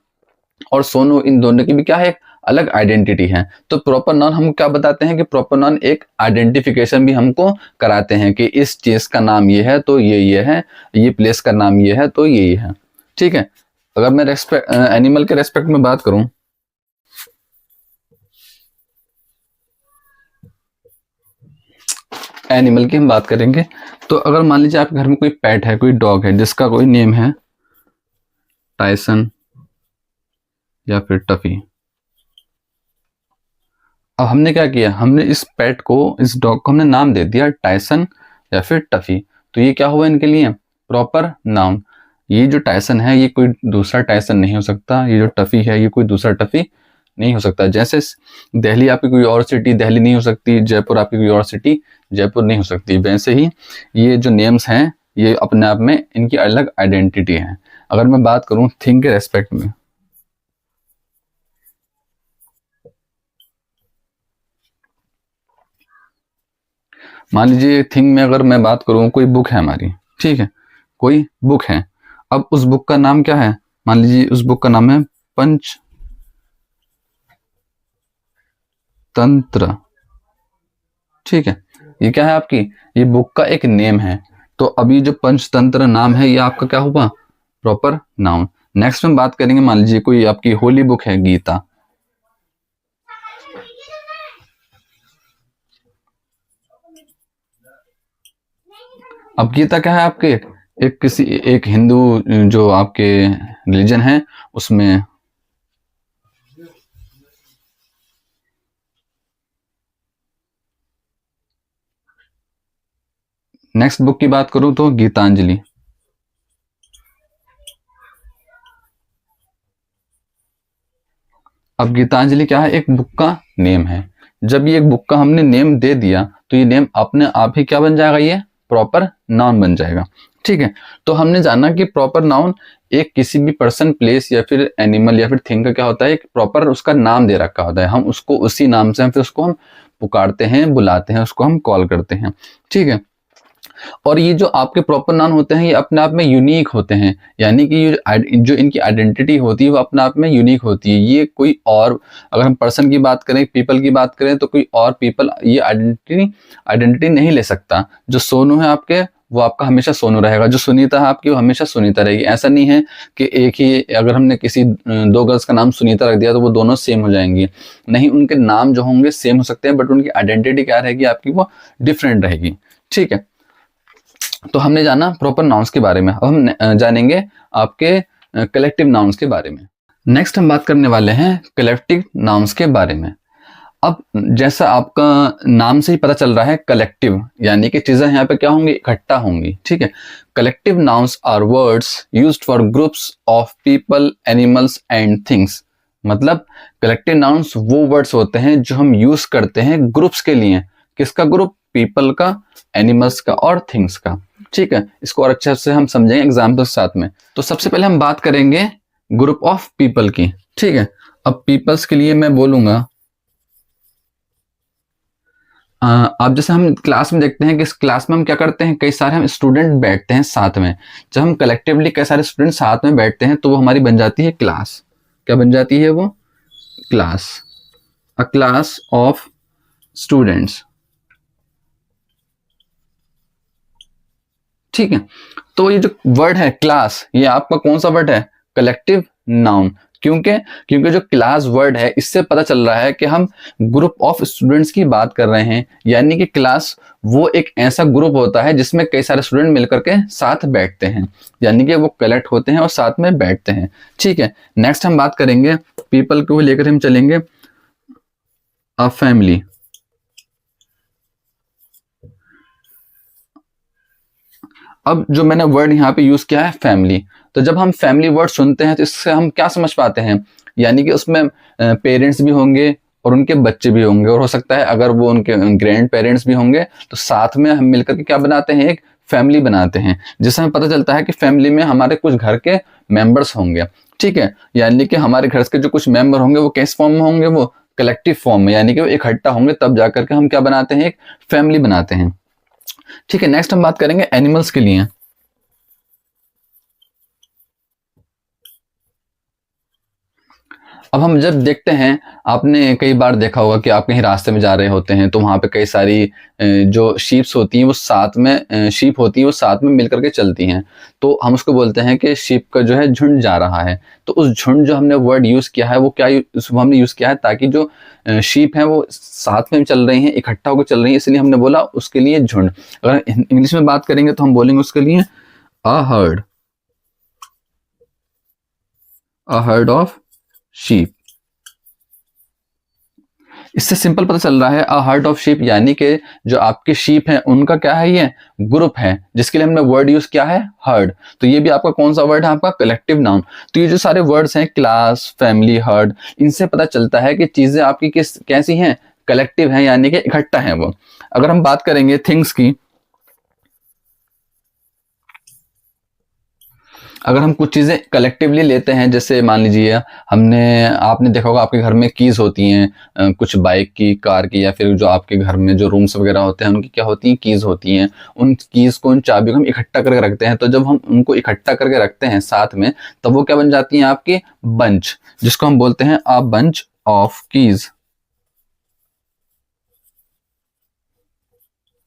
A: और सोनू, इन दोनों की भी क्या है, एक अलग आइडेंटिटी है। तो प्रॉपर नाउन हम क्या बताते हैं कि प्रॉपर नाउन एक आइडेंटिफिकेशन भी हमको कराते हैं कि इस चीज का नाम ये है तो ये है, ये प्लेस का नाम ये है तो ये है। ठीक है, अगर मैं एनिमल के रेस्पेक्ट में बात करूं, एनिमल की हम बात करेंगे, तो अगर मान लीजिए आपके घर में कोई पेट है, कोई डॉग है जिसका कोई नेम है टाइसन या फिर टफी। अब हमने क्या किया, हमने इस पेट को, इस डॉग को हमने नाम दे दिया टाइसन या फिर टफी। तो ये क्या हुआ इनके लिए, प्रॉपर नाउन। ये जो टाइसन है ये कोई दूसरा टाइसन नहीं हो सकता, ये जो टफी है ये कोई दूसरा टफी नहीं हो सकता। जैसे दिल्ली आपकी कोई और सिटी दिल्ली नहीं हो सकती, जयपुर आपकी कोई और सिटी जयपुर नहीं हो सकती, वैसे ही ये जो नेम्स हैं ये अपने आप में इनकी अलग आइडेंटिटी है। अगर मैं बात करूं थिंग के रेस्पेक्ट में, मान लीजिए थिंग में अगर मैं बात करूं, कोई बुक है हमारी, ठीक है, कोई बुक है। अब उस बुक का नाम क्या है, मान लीजिए उस बुक का नाम है पंचतंत्र। ठीक है, ये क्या है आपकी, ये बुक का एक नेम है। तो अभी जो पंचतंत्र नाम है ये आपका क्या हुआ, प्रॉपर नाउन। नेक्स्ट में बात करेंगे, मान लीजिए कोई आपकी होली बुक है गीता। अब गीता क्या है आपके, एक किसी एक हिंदू जो आपके रिलीजन है उसमें। नेक्स्ट बुक की बात करूं तो गीतांजलि। अब गीतांजलि क्या है, एक बुक का नेम है। जब ये एक बुक का हमने नेम दे दिया तो ये नेम अपने आप ही क्या बन जाएगा, ये प्रॉपर नाउन बन जाएगा। ठीक है, तो हमने जाना कि प्रॉपर नाउन एक किसी भी पर्सन, प्लेस या फिर एनिमल या फिर थिंग का क्या होता है, एक प्रॉपर उसका नाम दे रखा होता है। हम उसको उसी नाम से फिर उसको हम पुकारते हैं, बुलाते हैं, उसको हम कॉल करते हैं। ठीक है, और ये जो आपके प्रॉपर नाउन होते हैं ये अपने आप में यूनिक होते हैं, यानी कि ये जो इनकी आइडेंटिटी होती है वो अपने आप में यूनिक होती है। ये कोई और, अगर हम पर्सन की बात करें, पीपल की बात करें, तो कोई और पीपल ये आइडेंटिटी नहीं ले सकता। जो सोनू है आपके, वो आपका हमेशा सोनू रहेगा। जो सुनीता है आपकी, वो हमेशा सुनीता रहेगी। ऐसा नहीं है कि एक ही, अगर हमने किसी दो गर्ल्स का नाम सुनीता रख दिया तो वो दोनों सेम हो जाएंगी। नहीं, उनके नाम जो होंगे सेम हो सकते हैं, बट उनकी आइडेंटिटी क्या रहेगी आपकी, वो डिफरेंट रहेगी। ठीक है, तो हमने जाना प्रॉपर नाउन्स के बारे में। अब हम जानेंगे आपके कलेक्टिव नाउन्स के बारे में। नेक्स्ट हम बात करने वाले हैं कलेक्टिव नाउन्स के बारे में। अब जैसा आपका नाम से ही पता चल रहा है, कलेक्टिव यानी कि चीजें यहाँ पे क्या होंगी, इकट्ठा होंगी। ठीक है, collective nouns are words used for groups of people, animals and things. मतलब कलेक्टिव नाउन्स वो वर्ड्स होते हैं जो हम यूज करते हैं ग्रुप्स के लिए। किसका ग्रुप? पीपल का, एनिमल्स का और थिंग्स का। ठीक है, इसको और अच्छे से हम समझेंगे एग्जाम्पल के साथ में। तो सबसे पहले हम बात करेंगे ग्रुप ऑफ पीपल की। ठीक है, अब पीपल्स के लिए मैं बोलूंगा, अब जैसे हम क्लास में देखते हैं कि इस क्लास में हम क्या करते हैं, कई सारे हम स्टूडेंट बैठते हैं साथ में। जब हम कलेक्टिवली कई सारे स्टूडेंट साथ में बैठते हैं तो वो हमारी बन जाती है क्लास। क्या बन जाती है वो? Class. A class of students. ठीक है, तो ये जो वर्ड है क्लास, ये आपका कौन सा वर्ड है? Collective noun. क्योंकि जो क्लास वर्ड है इससे पता चल रहा है कि हम ग्रुप ऑफ स्टूडेंट्स की बात कर रहे हैं। यानी कि क्लास वो एक ऐसा ग्रुप होता है जिसमें कई सारे स्टूडेंट मिलकर के साथ बैठते हैं, यानी कि वो कलेक्ट होते हैं और साथ में बैठते हैं। ठीक है, नेक्स्ट हम बात करेंगे पीपल को लेकर, हम चलेंगे अ फैमिली। अब जो मैंने वर्ड यहाँ पे यूज किया है फैमिली, तो जब हम फैमिली वर्ड सुनते हैं तो इससे हम क्या समझ पाते हैं, यानी कि उसमें पेरेंट्स भी होंगे और उनके बच्चे भी होंगे, और हो सकता है अगर वो उनके ग्रैंड पेरेंट्स भी होंगे, तो साथ में हम मिलकर के क्या बनाते हैं, एक फैमिली बनाते हैं। जिससे हमें पता चलता है कि फैमिली में हमारे कुछ घर के मेंबर्स होंगे। ठीक है, यानी कि हमारे घर के जो कुछ मेंबर होंगे वो किस फॉर्म में होंगे, वो कलेक्टिव फॉर्म में, यानी कि वो इकट्ठा होंगे, तब जाकर के हम क्या बनाते हैं, एक फैमिली बनाते हैं। ठीक है, नेक्स्ट हम बात करेंगे एनिमल्स के लिए। अब हम जब देखते हैं, आपने कई बार देखा होगा कि आप कहीं रास्ते में जा रहे होते हैं तो वहां पे कई सारी जो शीप्स होती हैं वो साथ में, शीप होती हैं वो साथ में मिलकर के चलती हैं। तो हम उसको बोलते हैं कि शीप का जो है झुंड जा रहा है। तो उस झुंड जो हमने वर्ड यूज किया है वो क्या हमने यूज किया है ताकि जो शीप है वो साथ में चल रही हैं, इकट्ठा होकर चल रही है, इसलिए हमने बोला उसके लिए झुंड। अगर इंग्लिश में बात करेंगे तो हम बोलेंगे उसके लिए a herd, a herd of sheep. इससे सिंपल पता चल रहा है अ हर्ड ऑफ शीप, यानी कि जो आपके शीप हैं उनका क्या है, ये ग्रुप है, जिसके लिए हमने वर्ड यूज किया है हर्ड। तो ये भी आपका कौन सा वर्ड है, आपका कलेक्टिव नाउन। तो ये जो सारे वर्ड्स हैं क्लास, फैमिली, हर्ड, इनसे पता चलता है कि चीजें आपकी कैसी हैं, कलेक्टिव हैं, यानी कि इकट्ठा है वो। अगर हम बात करेंगे थिंग्स की, अगर हम कुछ चीज़ें कलेक्टिवली लेते हैं, जैसे मान लीजिए आपने देखा होगा आपके घर में कीज होती हैं, कुछ बाइक की, कार की, या फिर जो आपके घर में जो रूम्स वगैरह होते हैं उनकी क्या होती हैं, कीज होती हैं। उन कीज को, उन चाबियों को हम इकट्ठा करके रखते हैं। तो जब हम उनको इकट्ठा करके रखते हैं साथ में, तब वो क्या बन जाती हैं, आपकी बंच, जिसको हम बोलते हैं अ बंच ऑफ कीज,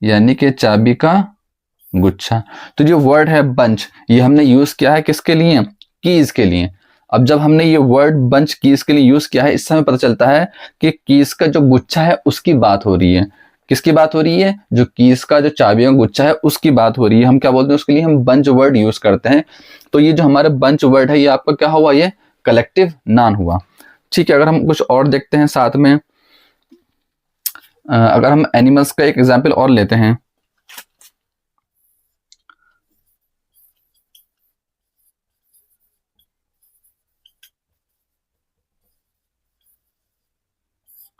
A: यानी कि चाबी का गुच्छा। तो जो वर्ड है बंच, ये हमने यूज किया है किसके लिए, कीज के लिए। अब जब हमने ये वर्ड बंच कीज के लिए यूज किया है, इससे हमें पता चलता है कि कीज का जो गुच्छा है उसकी बात हो रही है। किसकी बात हो रही है, जो कीज का जो चाबियों का गुच्छा है उसकी बात हो रही है। हम क्या बोलते हैं उसके लिए, हम बंच वर्ड यूज करते हैं। तो ये जो हमारे बंच वर्ड है ये आपका क्या हुआ, ये कलेक्टिव नाउन हुआ। ठीक है, अगर हम कुछ और देखते हैं साथ में, अगर हम एनिमल्स का एक एग्जाम्पल और लेते हैं,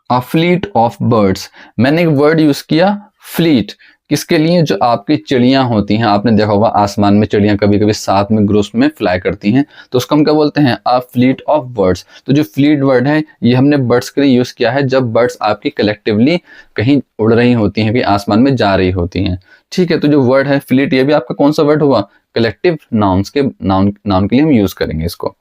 A: अ फ्लीट ऑफ बर्ड्स। मैंने एक वर्ड यूज किया फ्लीट, किसके लिए? जो आपकी चिड़ियां होती हैं, आपने देखा होगा आसमान में चिड़ियां कभी कभी साथ में ग्रुप्स में फ्लाई करती हैं, तो उसको हम क्या बोलते हैं? A fleet of birds. तो जो फ्लीट वर्ड है ये हमने बर्ड्स के लिए यूज किया है जब बर्ड्स आपकी कलेक्टिवली कहीं उड़ रही होती हैं, कहीं आसमान में जा रही होती हैं। ठीक है, तो जो वर्ड है फ्लीट, ये भी आपका कौन सा वर्ड हुआ? कलेक्टिव नाउन्स के नाउन के लिए हम यूज करेंगे इसको।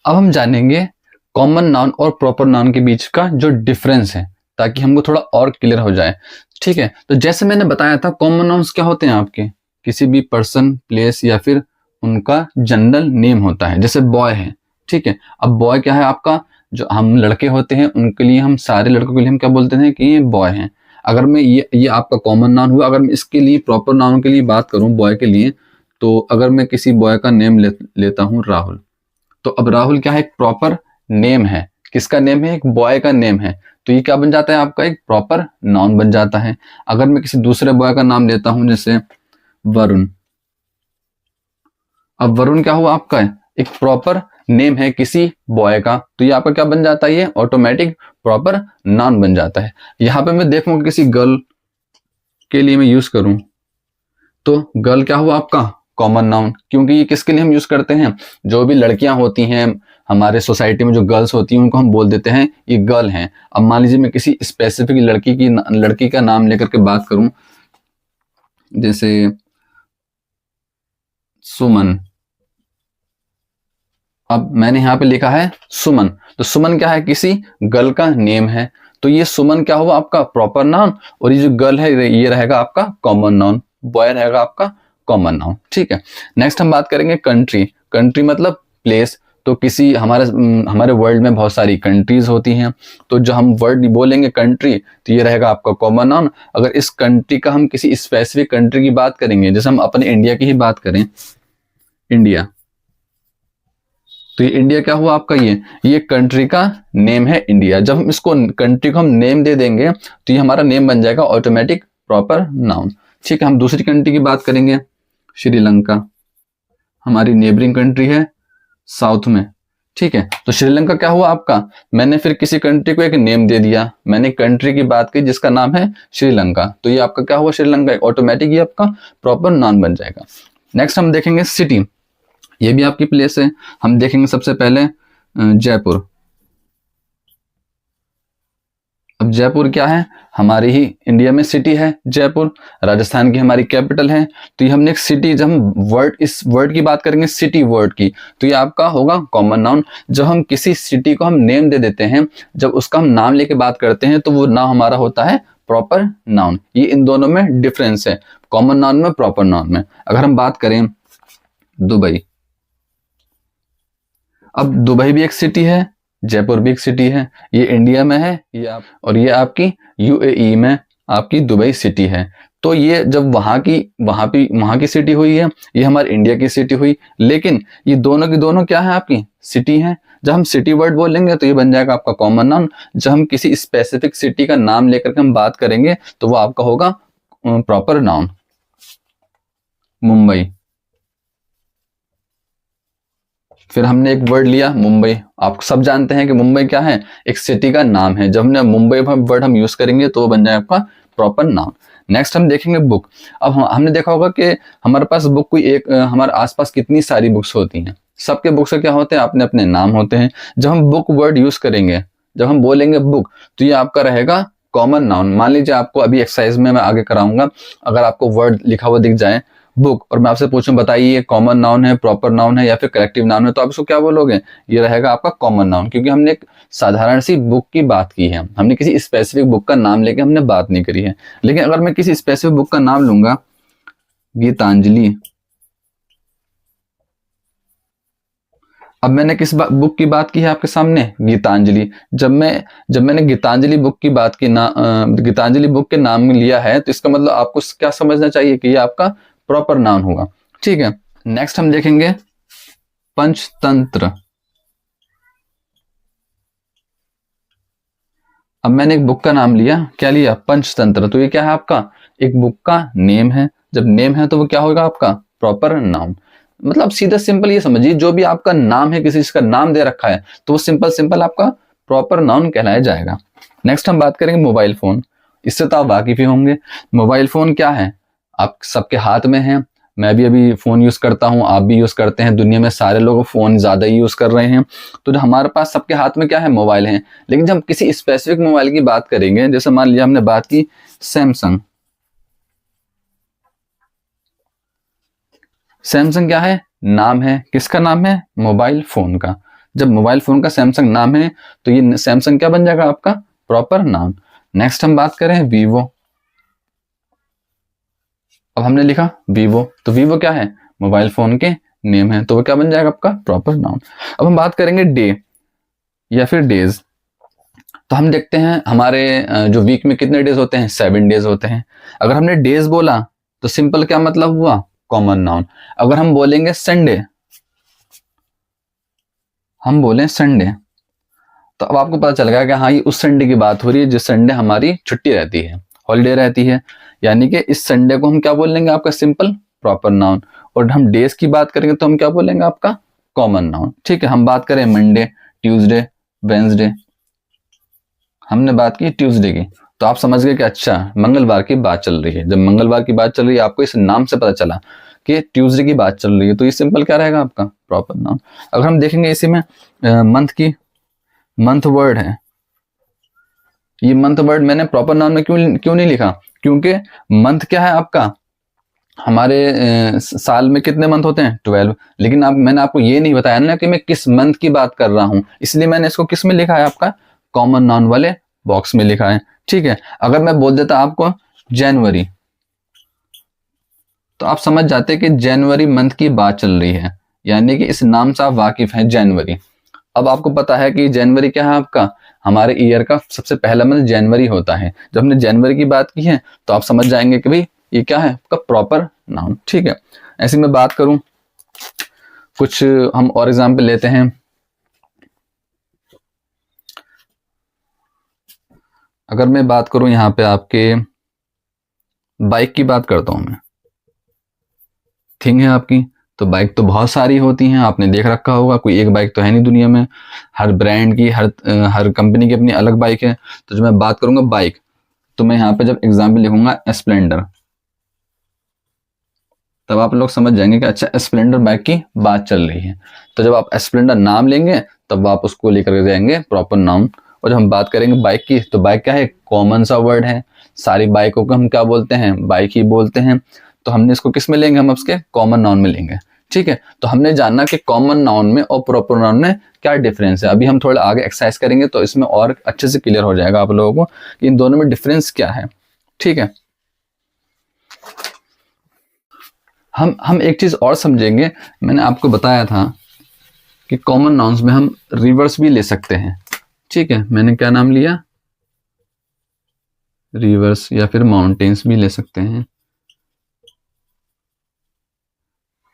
A: अब हम जानेंगे कॉमन नाउन और प्रॉपर नाउन के बीच का जो डिफरेंस है, ताकि हमको थोड़ा और क्लियर हो जाए। ठीक है, तो जैसे मैंने बताया था कॉमन नाउन्स क्या होते हैं आपके? किसी भी पर्सन, प्लेस या फिर उनका जनरल नेम होता है। जैसे बॉय है, ठीक है, अब बॉय क्या है आपका? जो हम लड़के होते हैं उनके लिए, हम सारे लड़कों के लिए हम क्या बोलते हैं कि ये बॉय हैं। अगर मैं ये आपका कॉमन नाउन हुआ। अगर मैं इसके लिए प्रॉपर नाउन के लिए बात करूं बॉय के लिए, तो अगर मैं किसी बॉय का नेम लेता हूं राहुल, तो अब राहुल क्या है? एक प्रॉपर नेम है। किसका नेम है? एक बॉय का नेम है। तो ये क्या बन जाता है आपका? एक प्रॉपर नाउन बन जाता है। अगर मैं किसी दूसरे बॉय का नाम लेता हूं जैसे वरुण, अब वरुण क्या हुआ आपका? एक प्रॉपर नेम है किसी बॉय का, तो ये आपका क्या बन जाता है? ये ऑटोमेटिक प्रॉपर नाउन बन जाता है। यहां पे मैं देखूंगा किसी गर्ल के लिए मैं यूज करूं, तो गर्ल क्या हुआ आपका? कॉमन नाउन, क्योंकि ये किसके लिए हम यूज करते हैं? जो भी लड़कियां होती हैं हमारे सोसाइटी में, जो गर्ल्स होती हैं उनको हम बोल देते हैं ये गर्ल हैं। अब मान लीजिए मैं किसी स्पेसिफिक लड़की का नाम लेकर के बात करूं, जैसे सुमन, अब मैंने यहाँ पे लिखा है सुमन, तो सुमन क्या है? किसी गर्ल का नेम है। तो ये सुमन क्या हुआ आपका? प्रॉपर नाउन, और ये जो गर्ल है ये रहेगा आपका कॉमन नाउन, बॉय रहेगा आपका कॉमन नाउन। ठीक है, नेक्स्ट हम बात करेंगे कंट्री। कंट्री मतलब प्लेस। तो किसी हमारे वर्ल्ड में बहुत सारी कंट्रीज होती हैं, तो जो हम वर्ड बोलेंगे कंट्री, तो ये रहेगा आपका कॉमन नाउन। अगर इस कंट्री का हम किसी स्पेसिफिक कंट्री की बात करेंगे, जैसे हम अपने इंडिया की ही बात करें, इंडिया, तो ये इंडिया क्या हुआ आपका? ये कंट्री का नेम है इंडिया। जब हम इसको कंट्री को हम नेम दे देंगे तो ये हमारा नेम बन जाएगा ऑटोमेटिक प्रॉपर नाउन। ठीक है, हम दूसरी कंट्री की बात करेंगे, श्रीलंका, हमारी नेबरिंग कंट्री है साउथ में। ठीक है, तो श्रीलंका क्या हुआ आपका? मैंने फिर किसी कंट्री को एक नेम दे दिया, मैंने कंट्री की बात की जिसका नाम है श्रीलंका, तो ये आपका क्या हुआ? श्रीलंका। ऑटोमेटिक ये आपका प्रॉपर नाउन बन जाएगा। नेक्स्ट हम देखेंगे सिटी, ये भी आपकी प्लेस है। हम देखेंगे सबसे पहले जयपुर। अब जयपुर क्या है? हमारी ही इंडिया में सिटी है जयपुर, राजस्थान की हमारी कैपिटल है। तो ये हमने एक सिटी, जब हम इस वर्ड की बात करेंगे सिटी वर्ड की, तो ये आपका होगा कॉमन नाउन। जब हम किसी सिटी को हम नेम दे देते हैं, जब उसका हम नाम लेके बात करते हैं, तो वो नाम हमारा होता है प्रॉपर नाउन। ये इन दोनों में डिफरेंस है, कॉमन नाउन में, प्रॉपर नाउन में। अगर हम बात करें दुबई, अब दुबई भी एक सिटी है, जयपुर भी एक सिटी है, ये इंडिया में है, और ये आपकी यूएई में आपकी दुबई सिटी है। तो ये जब वहां की सिटी हुई है, ये हमारे इंडिया की सिटी हुई, लेकिन ये दोनों की दोनों क्या है? आपकी सिटी है। जब हम सिटी वर्ड बोलेंगे तो ये बन जाएगा आपका कॉमन नाउन। जब हम किसी स्पेसिफिक सिटी का नाम लेकर के हम बात करेंगे तो वो आपका होगा प्रॉपर नाउन। मुंबई, फिर हमने एक वर्ड लिया मुंबई। आप सब जानते हैं कि मुंबई क्या है? एक सिटी का नाम है। जब हमने मुंबई वर्ड हम यूज करेंगे तो वो बन जाएगा आपका प्रॉपर नाउन। नेक्स्ट हम देखेंगे बुक। अब हमने देखा होगा कि हमारे पास बुक कोई एक, हमारे आसपास कितनी सारी बुक्स होती हैं। सबके बुक्स क्या होते हैं? अपने अपने नाम होते हैं। जब हम बुक वर्ड यूज करेंगे, जब हम बोलेंगे बुक, तो ये आपका रहेगा कॉमन नाउन। मान लीजिए आपको अभी एक्सरसाइज में मैं आगे कराऊंगा, अगर आपको वर्ड लिखा हुआ दिख जाए बुक, और मैं आपसे पूछूं बताइए ये कॉमन नाउन है, प्रॉपर नाउन है या फिर करेक्टिव नाउन है, तो आप इसको क्या बोलोगे? ये रहेगा आपका कॉमन नाउन, क्योंकि हमने एक साधारण सी बुक की बात की है, हमने किसी स्पेसिफिक बुक का नाम लेके हमने बात नहीं करी है। लेकिन अगर मैं किसी स्पेसिफिक बुक का नाम लूंगा, गीतांजलि, अब मैंने किस बुक की बात की है आपके सामने? गीतांजलि। जब मैंने गीतांजलि बुक की बात की गीतांजलि बुक के नाम में लिया है, तो इसका मतलब आपको क्या समझना चाहिए कि ये आपका प्रॉपर नाउन होगा। ठीक है, नेक्स्ट हम देखेंगे पंचतंत्र। अब मैंने एक बुक का नाम लिया, क्या लिया? पंचतंत्र। तो ये क्या है? आपका एक बुक का नेम है। जब नेम है तो वो क्या होगा? आपका प्रॉपर नाउन। मतलब सीधा सिंपल ये समझिए, जो भी आपका नाम है, किसी का नाम दे रखा है, तो वो सिंपल आपका प्रॉपर नाउन कहलाया जाएगा। नेक्स्ट हम बात करेंगे मोबाइल फोन। इससे तो आप वाकिफ ही होंगे। मोबाइल फ़ोन क्या है, आप सबके हाथ में है। मैं भी अभी फ़ोन यूज़ करता हूँ, आप भी यूज़ करते हैं, दुनिया में सारे लोग फ़ोन ज़्यादा ही यूज़ कर रहे हैं। तो जो हमारे पास सबके हाथ में क्या है, मोबाइल है। लेकिन जब हम किसी स्पेसिफिक मोबाइल की बात करेंगे, जैसे मान लिया हमने बात की सैमसंग। सैमसंग क्या है, नाम है, किसका नाम है, मोबाइल फ़ोन का। जब मोबाइल फ़ोन का सैमसंग नाम है तो ये सैमसंग क्या बन जाएगा, आपका प्रॉपर नाउन। नेक्स्ट हम बात करें वीवो। अब हमने लिखा वीवो, तो वीवो क्या है, मोबाइल फ़ोन के नेम है, तो वो क्या बन जाएगा, आपका प्रॉपर नाउन। अब हम बात करेंगे डे या फिर डेज। तो हम देखते हैं हमारे जो वीक में कितने डेज होते हैं, 7 डेज होते हैं। अगर हमने डेज बोला तो सिंपल क्या मतलब हुआ, कॉमन नाउन। अगर हम बोलेंगे संडे, हम बोले संडे, तो अब आपको पता चल गया कि हाँ ये उस संडे की बात हो रही है जिस संडे हमारी छुट्टी रहती है, हॉलीडे रहती है। यानी कि इस संडे को हम क्या बोल लेंगे, आपका सिंपल प्रॉपर नाउन। और हम डेज की बात करेंगे तो हम क्या बोलेंगे, आपका कॉमन नाउन। ठीक है, हम बात करें मंडे, ट्यूसडे, वेंसडे। हमने बात की ट्यूसडे की, तो आप समझ गए कि अच्छा मंगलवार की बात चल रही है। जब मंगलवार की बात चल रही है, आपको इस नाम से पता चला कि ट्यूसडे की बात चल रही है, तो ये सिंपल क्या रहेगा, आपका प्रॉपर नाउन। अगर हम देखेंगे इसी में मंथ की, मंथ वर्ड है, ये मंथ वर्ड मैंने प्रॉपर नाउन में क्यों नहीं लिखा, क्योंकि मंथ क्या है आपका, हमारे साल में कितने मंथ होते हैं, 12। लेकिन मैंने आपको ये नहीं बताया ना कि मैं किस मंथ की बात कर रहा हूं, इसलिए मैंने इसको किस में लिखा है, आपका कॉमन नाउन वाले बॉक्स में लिखा है। ठीक है, अगर मैं बोल देता आपको जनवरी, तो आप समझ जाते कि जनवरी मंथ की बात चल रही है, यानी कि इस नाम से आप वाकिफ हैं, जनवरी। अब आपको पता है कि जनवरी क्या है, आपका हमारे ईयर का सबसे पहला मंथ जनवरी होता है। जब हमने जनवरी की बात की है तो आप समझ जाएंगे कि भाई ये क्या है, आपका प्रॉपर नाउन। ठीक है, ऐसे में बात करूं, कुछ हम और एग्जाम्पल लेते हैं। अगर मैं बात करूं यहाँ पे आपके बाइक की बात करता हूं मैं, थिंग है आपकी, तो बाइक तो बहुत सारी होती हैं, आपने देख रखा होगा, कोई एक बाइक तो है नहीं दुनिया में। हर ब्रांड की, हर कंपनी की अपनी अलग बाइक है। तो जब मैं बात करूंगा बाइक, तो मैं यहाँ पे जब एग्जाम्पल लिखूंगा स्प्लेंडर, तब आप लोग समझ जाएंगे कि अच्छा स्प्लेंडर बाइक की बात चल रही है। तो जब आप स्प्लेंडर नाम लेंगे तब आप उसको लेकर के जाएंगे प्रॉपर नाउन। और जब हम बात करेंगे बाइक की, तो बाइक क्या है, कॉमन सा वर्ड है, सारी बाइकों को हम क्या बोलते हैं, बाइक ही बोलते हैं। तो हमने इसको किस में लेंगे, हम उसके कॉमन नाउन में लेंगे। ठीक है, तो हमने जाना कि कॉमन नाउन में और प्रॉपर नाउन में क्या डिफरेंस है। अभी हम थोड़ा आगे एक्सरसाइज करेंगे तो इसमें और अच्छे से क्लियर हो जाएगा आप लोगों को कि इन दोनों में डिफरेंस क्या है। ठीक है, हम एक चीज और समझेंगे। मैंने आपको बताया था कि कॉमन नाउन्स में हम रिवर्स भी ले सकते हैं। ठीक है, मैंने क्या नाम लिया, रिवर्स, या फिर माउंटेन्स भी ले सकते हैं।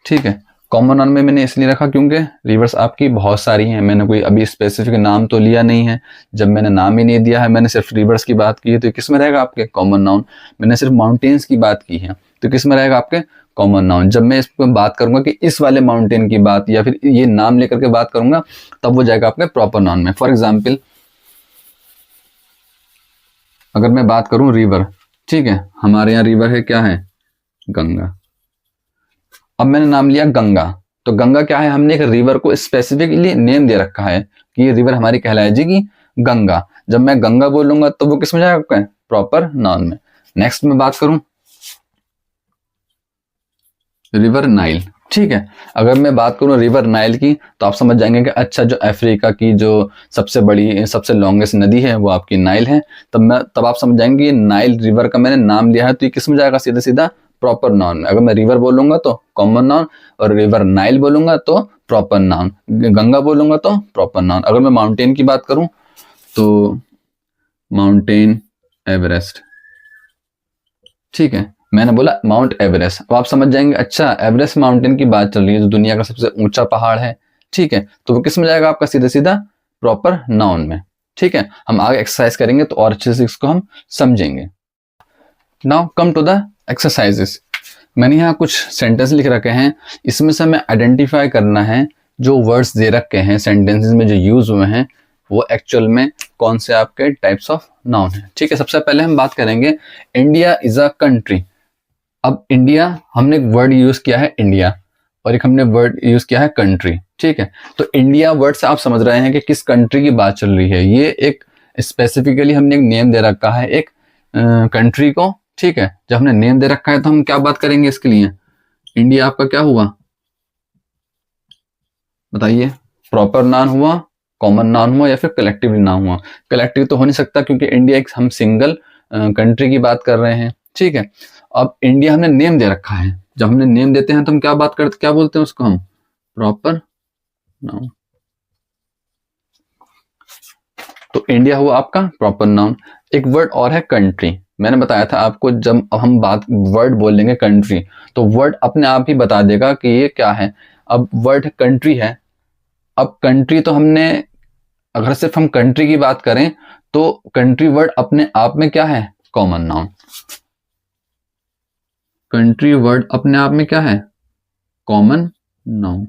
A: ठीक है, कॉमन नाउन में मैंने इसलिए रखा क्योंकि रिवर्स आपकी बहुत सारी हैं, मैंने कोई अभी स्पेसिफिक नाम तो लिया नहीं है। जब मैंने नाम ही नहीं दिया है, मैंने सिर्फ रिवर्स की बात की है, तो किस में रहेगा, आपके कॉमन नाउन। मैंने सिर्फ माउंटेन्स की बात की है, तो किस में रहेगा, आपके कॉमन नाउन। जब मैं इस पर बात करूंगा कि इस वाले माउंटेन की बात, या फिर ये नाम लेकर के बात करूंगा, तब वो जाएगा आपके प्रॉपर नाउन में। फॉर एग्जाम्पल अगर मैं बात करूं रिवर, ठीक है, हमारे यहाँ रिवर है, क्या है, गंगा। अब मैंने नाम लिया गंगा, तो गंगा क्या है, हमने एक रिवर को स्पेसिफिकली नेम दे रखा है कि ये रिवर हमारी कहलाएगी गंगा। जब मैं गंगा बोलूंगा तो वो किस में जाएगा, प्रॉपर नाउन में। नेक्स्ट में बात करूं रिवर नाइल। ठीक है, अगर मैं बात करूं रिवर नाइल की, तो आप समझ जाएंगे कि अच्छा जो अफ्रीका की जो सबसे बड़ी, सबसे लॉन्गेस्ट नदी है वो आपकी नाइल है। तब आप समझ जाएंगे नाइल रिवर का मैंने नाम लिया है, तो ये किस में जाएगा, सीधा सीधा प्रॉपर नाउन में। अगर मैं रिवर बोलूंगा तो कॉमन नाउन, और रिवर नाइल बोलूंगा तो प्रॉपर नाउन, गंगा बोलूंगा तो प्रॉपर नाउन। अगर मैं माउंटेन की बात करूं तो माउंटेन एवरेस्ट। ठीक है, मैंने बोला माउंट एवरेस्ट। अब आप समझ जाएंगे अच्छा एवरेस्ट माउंटेन की बात चल रही है, जो दुनिया का सबसे ऊंचा पहाड़ है। ठीक है, तो वो किस में जाएगा, आपका सीधा सीधा प्रॉपर नाउन में। ठीक है, हम आगे एक्सरसाइज करेंगे तो और अच्छे से इसको हम समझेंगे। Now come to the exercises. मैंने यहाँ कुछ सेंटेंस लिख रखे हैं, इसमें से हमें आइडेंटिफाई करना है जो वर्ड्स दे रखे हैं सेंटेंसेस में जो यूज हुए हैं वो एक्चुअल में कौन से आपके टाइप्स ऑफ नाउन है। ठीक है, सबसे पहले हम बात करेंगे इंडिया इज अ कंट्री। अब इंडिया हमने एक वर्ड यूज किया है इंडिया, और एक हमने वर्ड यूज किया है कंट्री। ठीक है, तो इंडिया वर्ड से आप समझ रहे हैं कि किस कंट्री की बात चल रही है। ये एक स्पेसिफिकली हमने एक नेम दे रखा है एक कंट्री को। ठीक है, जब हमने नेम दे रखा है तो हम क्या बात करेंगे इसके लिए। इंडिया आपका क्या हुआ बताइए, प्रॉपर नाउन हुआ, कॉमन नाउन हुआ, या फिर कलेक्टिव नाउन हुआ। कलेक्टिव तो हो नहीं सकता क्योंकि इंडिया एक हम सिंगल कंट्री की बात कर रहे हैं। ठीक है, अब इंडिया हमने नेम दे रखा है, जब हमने नेम देते हैं तो हम क्या बात करते, क्या बोलते हैं उसको हम, प्रॉपर नाउन। तो इंडिया हुआ आपका प्रॉपर नाउन। एक वर्ड और है कंट्री। मैंने बताया था आपको जब हम बात वर्ड बोलेंगे कंट्री तो वर्ड अपने आप ही बता देगा कि ये क्या है। अब वर्ड कंट्री है, अब कंट्री तो हमने, अगर सिर्फ हम कंट्री की बात करें तो कंट्री वर्ड अपने आप में क्या है, कॉमन नाउन। कंट्री वर्ड अपने आप में क्या है, कॉमन नाउन।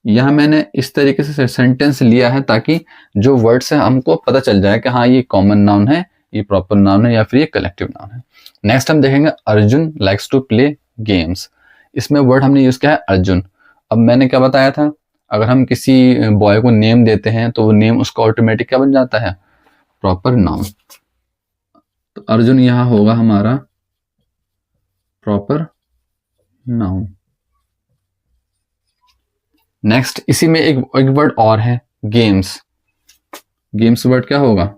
A: यहां मैंने इस तरीके से सेंटेंस लिया है ताकि जो वर्ड से हमको पता चल जाए कि हाँ ये कॉमन नाउन है, ये प्रॉपर नाउन है, या फिर ये कलेक्टिव नाउन है। नेक्स्ट हम देखेंगे Arjun likes to play games. इसमें वर्ड हमने यूज किया है अर्जुन। अब मैंने क्या बताया था, अगर हम किसी बॉय को नेम देते हैं तो वो नेम उसका ऑटोमेटिक क्या बन जाता है, प्रॉपर नाउन। तो अर्जुन यहां होगा हमारा प्रॉपर नाउन। नेक्स्ट इसी में एक वर्ड और है गेम्स। गेम्स वर्ड क्या होगा,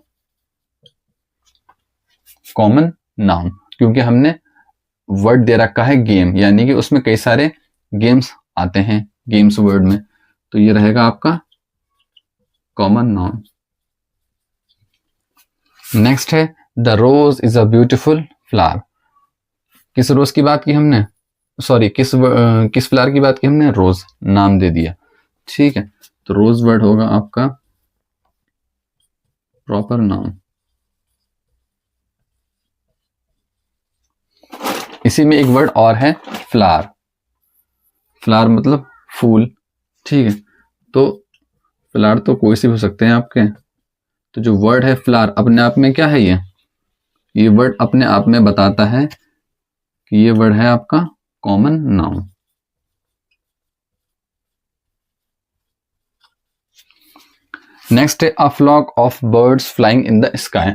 A: कॉमन नाउन, क्योंकि हमने वर्ड दे रखा है गेम, यानी कि उसमें कई सारे गेम्स आते हैं गेम्स वर्ड में, तो ये रहेगा आपका कॉमन नाउन। नेक्स्ट है the rose is a beautiful flower. किस रोज की बात की हमने, सॉरी किस फ्लावर की बात की हमने, रोज, नाम दे दिया। ठीक है, तो रोज वर्ड होगा आपका प्रॉपर नाउन। इसी में एक वर्ड और है फ्लावर। फ्लावर मतलब फूल। ठीक है, तो फ्लावर तो कोई से हो सकते हैं आपके। तो जो वर्ड है फ्लावर अपने आप में क्या है, ये वर्ड अपने आप में बताता है कि ये वर्ड है आपका कॉमन नाउन। नेक्स्ट है a flock of birds flying in the sky.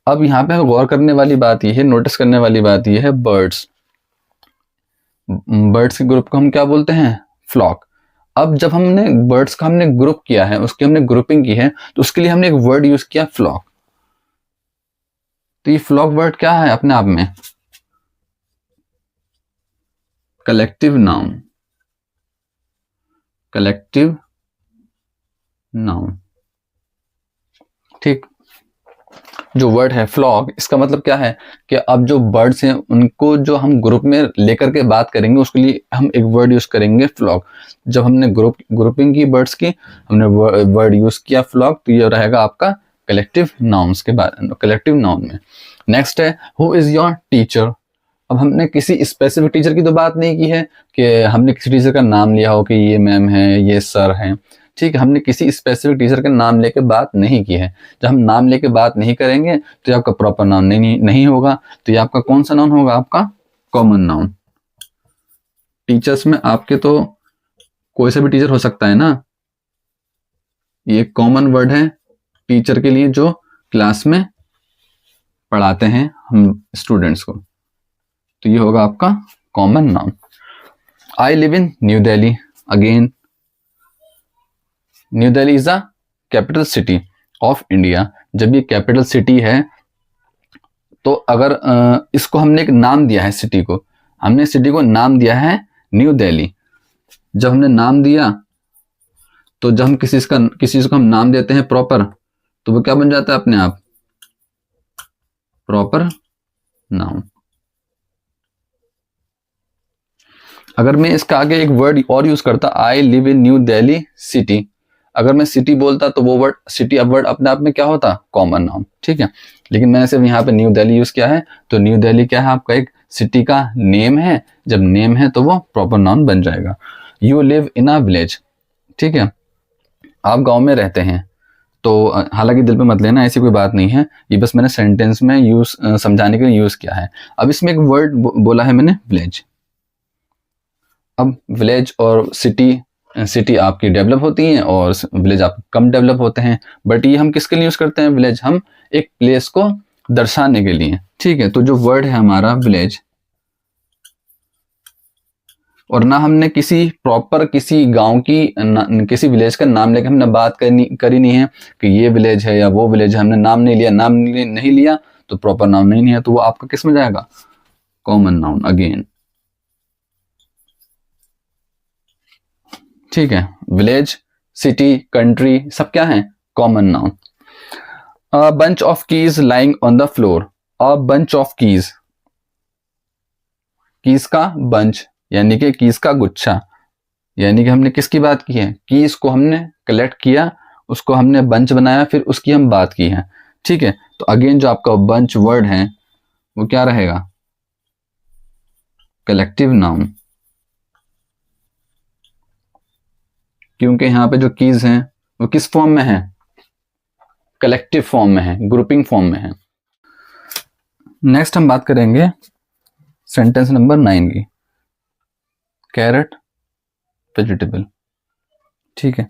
A: अब यहां पे गौर करने वाली बात यह है, नोटिस करने वाली बात यह है, बर्ड्स, बर्ड्स के ग्रुप को हम क्या बोलते हैं, फ्लॉक। अब जब हमने बर्ड्स का हमने ग्रुप किया है, उसकी हमने ग्रुपिंग की है, तो उसके लिए हमने एक वर्ड यूज किया फ्लॉक। तो ये फ्लॉक वर्ड क्या है अपने आप में, कलेक्टिव नाउन। Collective noun. ठीक, जो वर्ड है फ्लॉक, इसका मतलब क्या है कि अब जो बर्ड्स हैं उनको जो हम ग्रुप में लेकर के बात करेंगे उसके लिए हम एक वर्ड यूज करेंगे फ्लॉक। जब हमने ग्रुपिंग की बर्ड्स की, हमने वर्ड यूज किया फ्लॉक, तो ये रहेगा आपका कलेक्टिव नाउन्स के बारे, कलेक्टिव नाउन में। नेक्स्ट है हु इज योर टीचर। अब हमने किसी स्पेसिफिक टीचर की तो बात नहीं की है कि हमने किसी टीचर का नाम लिया हो कि ये मैम है, ये सर हैं। ठीक है, हमने किसी स्पेसिफिक टीचर के नाम लेके बात नहीं की है। जब हम नाम लेके बात नहीं करेंगे तो ये आपका प्रॉपर नाउन नहीं होगा। तो ये आपका कौन सा नाउन होगा, आपका कॉमन नाउन। टीचर्स में आपके तो कोई सा भी टीचर हो सकता है ना, ये कॉमन वर्ड है टीचर के लिए जो क्लास में पढ़ाते हैं हम स्टूडेंट्स को। तो ये होगा आपका common noun. I live in new Delhi. Again new Delhi is a capital city of India. जब ये कैपिटल सिटी है तो अगर इसको हमने एक नाम दिया है सिटी को, हमने सिटी को नाम दिया है न्यू दिल्ली। जब हमने नाम दिया तो जब हम किसी को हम नाम देते हैं प्रॉपर, तो वो क्या बन जाता है अपने आप, प्रॉपर नाउन। अगर मैं इसका आगे एक वर्ड और यूज करता, I live in new Delhi city, अगर मैं सिटी बोलता तो वो वर्ड सिटी अब वर्ड अपने आप में क्या होता, कॉमन नाउन। ठीक है, लेकिन मैंने सिर्फ यहाँ पे न्यू दिल्ली यूज किया है, तो न्यू दिल्ली क्या है, आपका एक सिटी का नेम है। जब नेम है तो वो प्रॉपर नाउन बन जाएगा। You live in a village. ठीक है, आप गांव में रहते हैं, तो हालांकि दिल पे मत लेना, ऐसी कोई बात नहीं है, ये बस मैंने सेंटेंस में यूज समझाने के लिए यूज़ किया है। अब इसमें एक वर्ड बोला है मैंने, विलेज। अब विलेज और सिटी आपकी डेवलप होती हैं और विलेज आप कम डेवलप होते हैं। बट ये हम किसके लिए यूज़ करते हैं विलेज? हम एक प्लेस को दर्शाने के लिए, ठीक है। तो जो वर्ड है हमारा विलेज, और ना हमने किसी प्रॉपर किसी गांव की किसी विलेज का नाम लेकर हमने बात करी नहीं है कि ये विलेज है या वो विलेज है। हमने नाम नहीं लिया, नाम नहीं लिया तो प्रॉपर नाउन नहीं है, तो वो आपका किस में जाएगा? कॉमन नाउन अगेन, ठीक है। विलेज, सिटी, कंट्री सब क्या है? Common noun. A bunch of keys lying on the floor. A bunch of keys, keys का बंच यानी कि कीज का गुच्छा, यानी कि हमने किसकी बात की है? कीज को हमने कलेक्ट किया, उसको हमने बंच बनाया, फिर उसकी हम बात की है, ठीक है। तो अगेन जो आपका बंच वर्ड है वो क्या रहेगा? कलेक्टिव नाउन, क्योंकि यहाँ पे जो कीज हैं वो किस फॉर्म में है? कलेक्टिव फॉर्म में है, ग्रुपिंग फॉर्म में है। नेक्स्ट हम बात करेंगे सेंटेंस नंबर 9 की। कैरेट वेजिटेबल, ठीक है।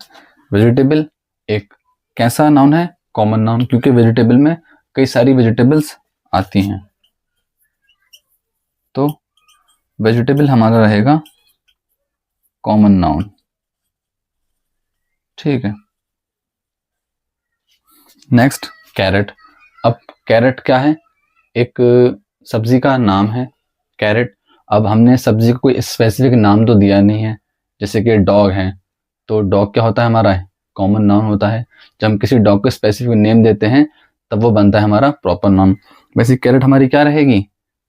A: वेजिटेबल एक कैसा नाउन है? कॉमन नाउन, क्योंकि वेजिटेबल में कई सारी वेजिटेबल्स आती हैं, तो वेजिटेबल हमारा रहेगा कॉमन नाउन, ठीक है। Next carat. अब कैरेट क्या है? एक सब्जी का नाम है कैरेट। अब हमने सब्जी को कोई स्पेसिफिक नाम तो दिया नहीं है, जैसे कि डॉग है, तो डॉग क्या होता है हमारा? कॉमन नाउन होता है। जब हम किसी डॉग को स्पेसिफिक नेम देते हैं तब वो बनता है हमारा प्रॉपर नाउन। वैसे कैरेट हमारी क्या रहेगी?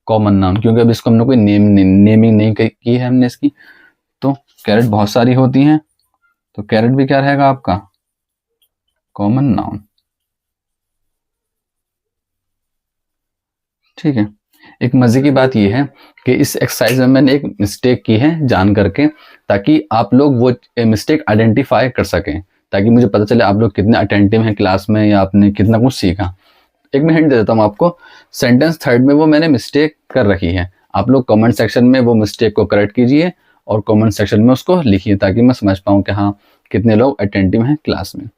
A: कॉमन नाउन, क्योंकि अब इसको हमने कोई नेमिंग नहीं की है हमने इसकी। तो कैरेट बहुत सारी होती हैं, तो कैरेट भी क्या रहेगा आपका? कॉमन नाउन, ठीक है। एक मजे की बात यह है कि इस एक्सरसाइज में मैंने एक मिस्टेक की है जान करके, ताकि आप लोग वो मिस्टेक आइडेंटिफाई कर सकें, ताकि मुझे पता चले आप लोग कितने अटेंटिव हैं क्लास में या आपने कितना कुछ सीखा। एक मैं हिंट दे देता हूँ आपको, सेंटेंस थर्ड में वो मैंने मिस्टेक कर रखी है। आप लोग कमेंट सेक्शन में वो मिस्टेक को करेक्ट कीजिए और कमेंट सेक्शन में उसको लिखिए, ताकि मैं समझ पाऊँ कि हाँ कितने लोग अटेंटिव हैं क्लास में।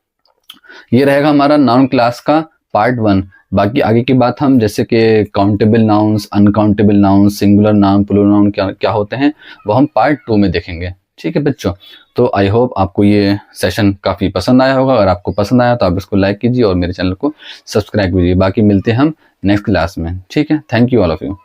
A: ये रहेगा हमारा नाउन क्लास का पार्ट 1। बाकी आगे की बात हम जैसे कि countable nouns, uncountable nouns, singular noun, plural noun क्या होते हैं वो हम पार्ट 2 में देखेंगे, ठीक है बच्चों। तो आई होप आपको ये सेशन काफ़ी पसंद आया होगा। अगर आपको पसंद आया तो आप इसको लाइक कीजिए और मेरे चैनल को सब्सक्राइब कीजिए। बाकी मिलते हैं हम नेक्स्ट क्लास में, ठीक है। Thank you all of you.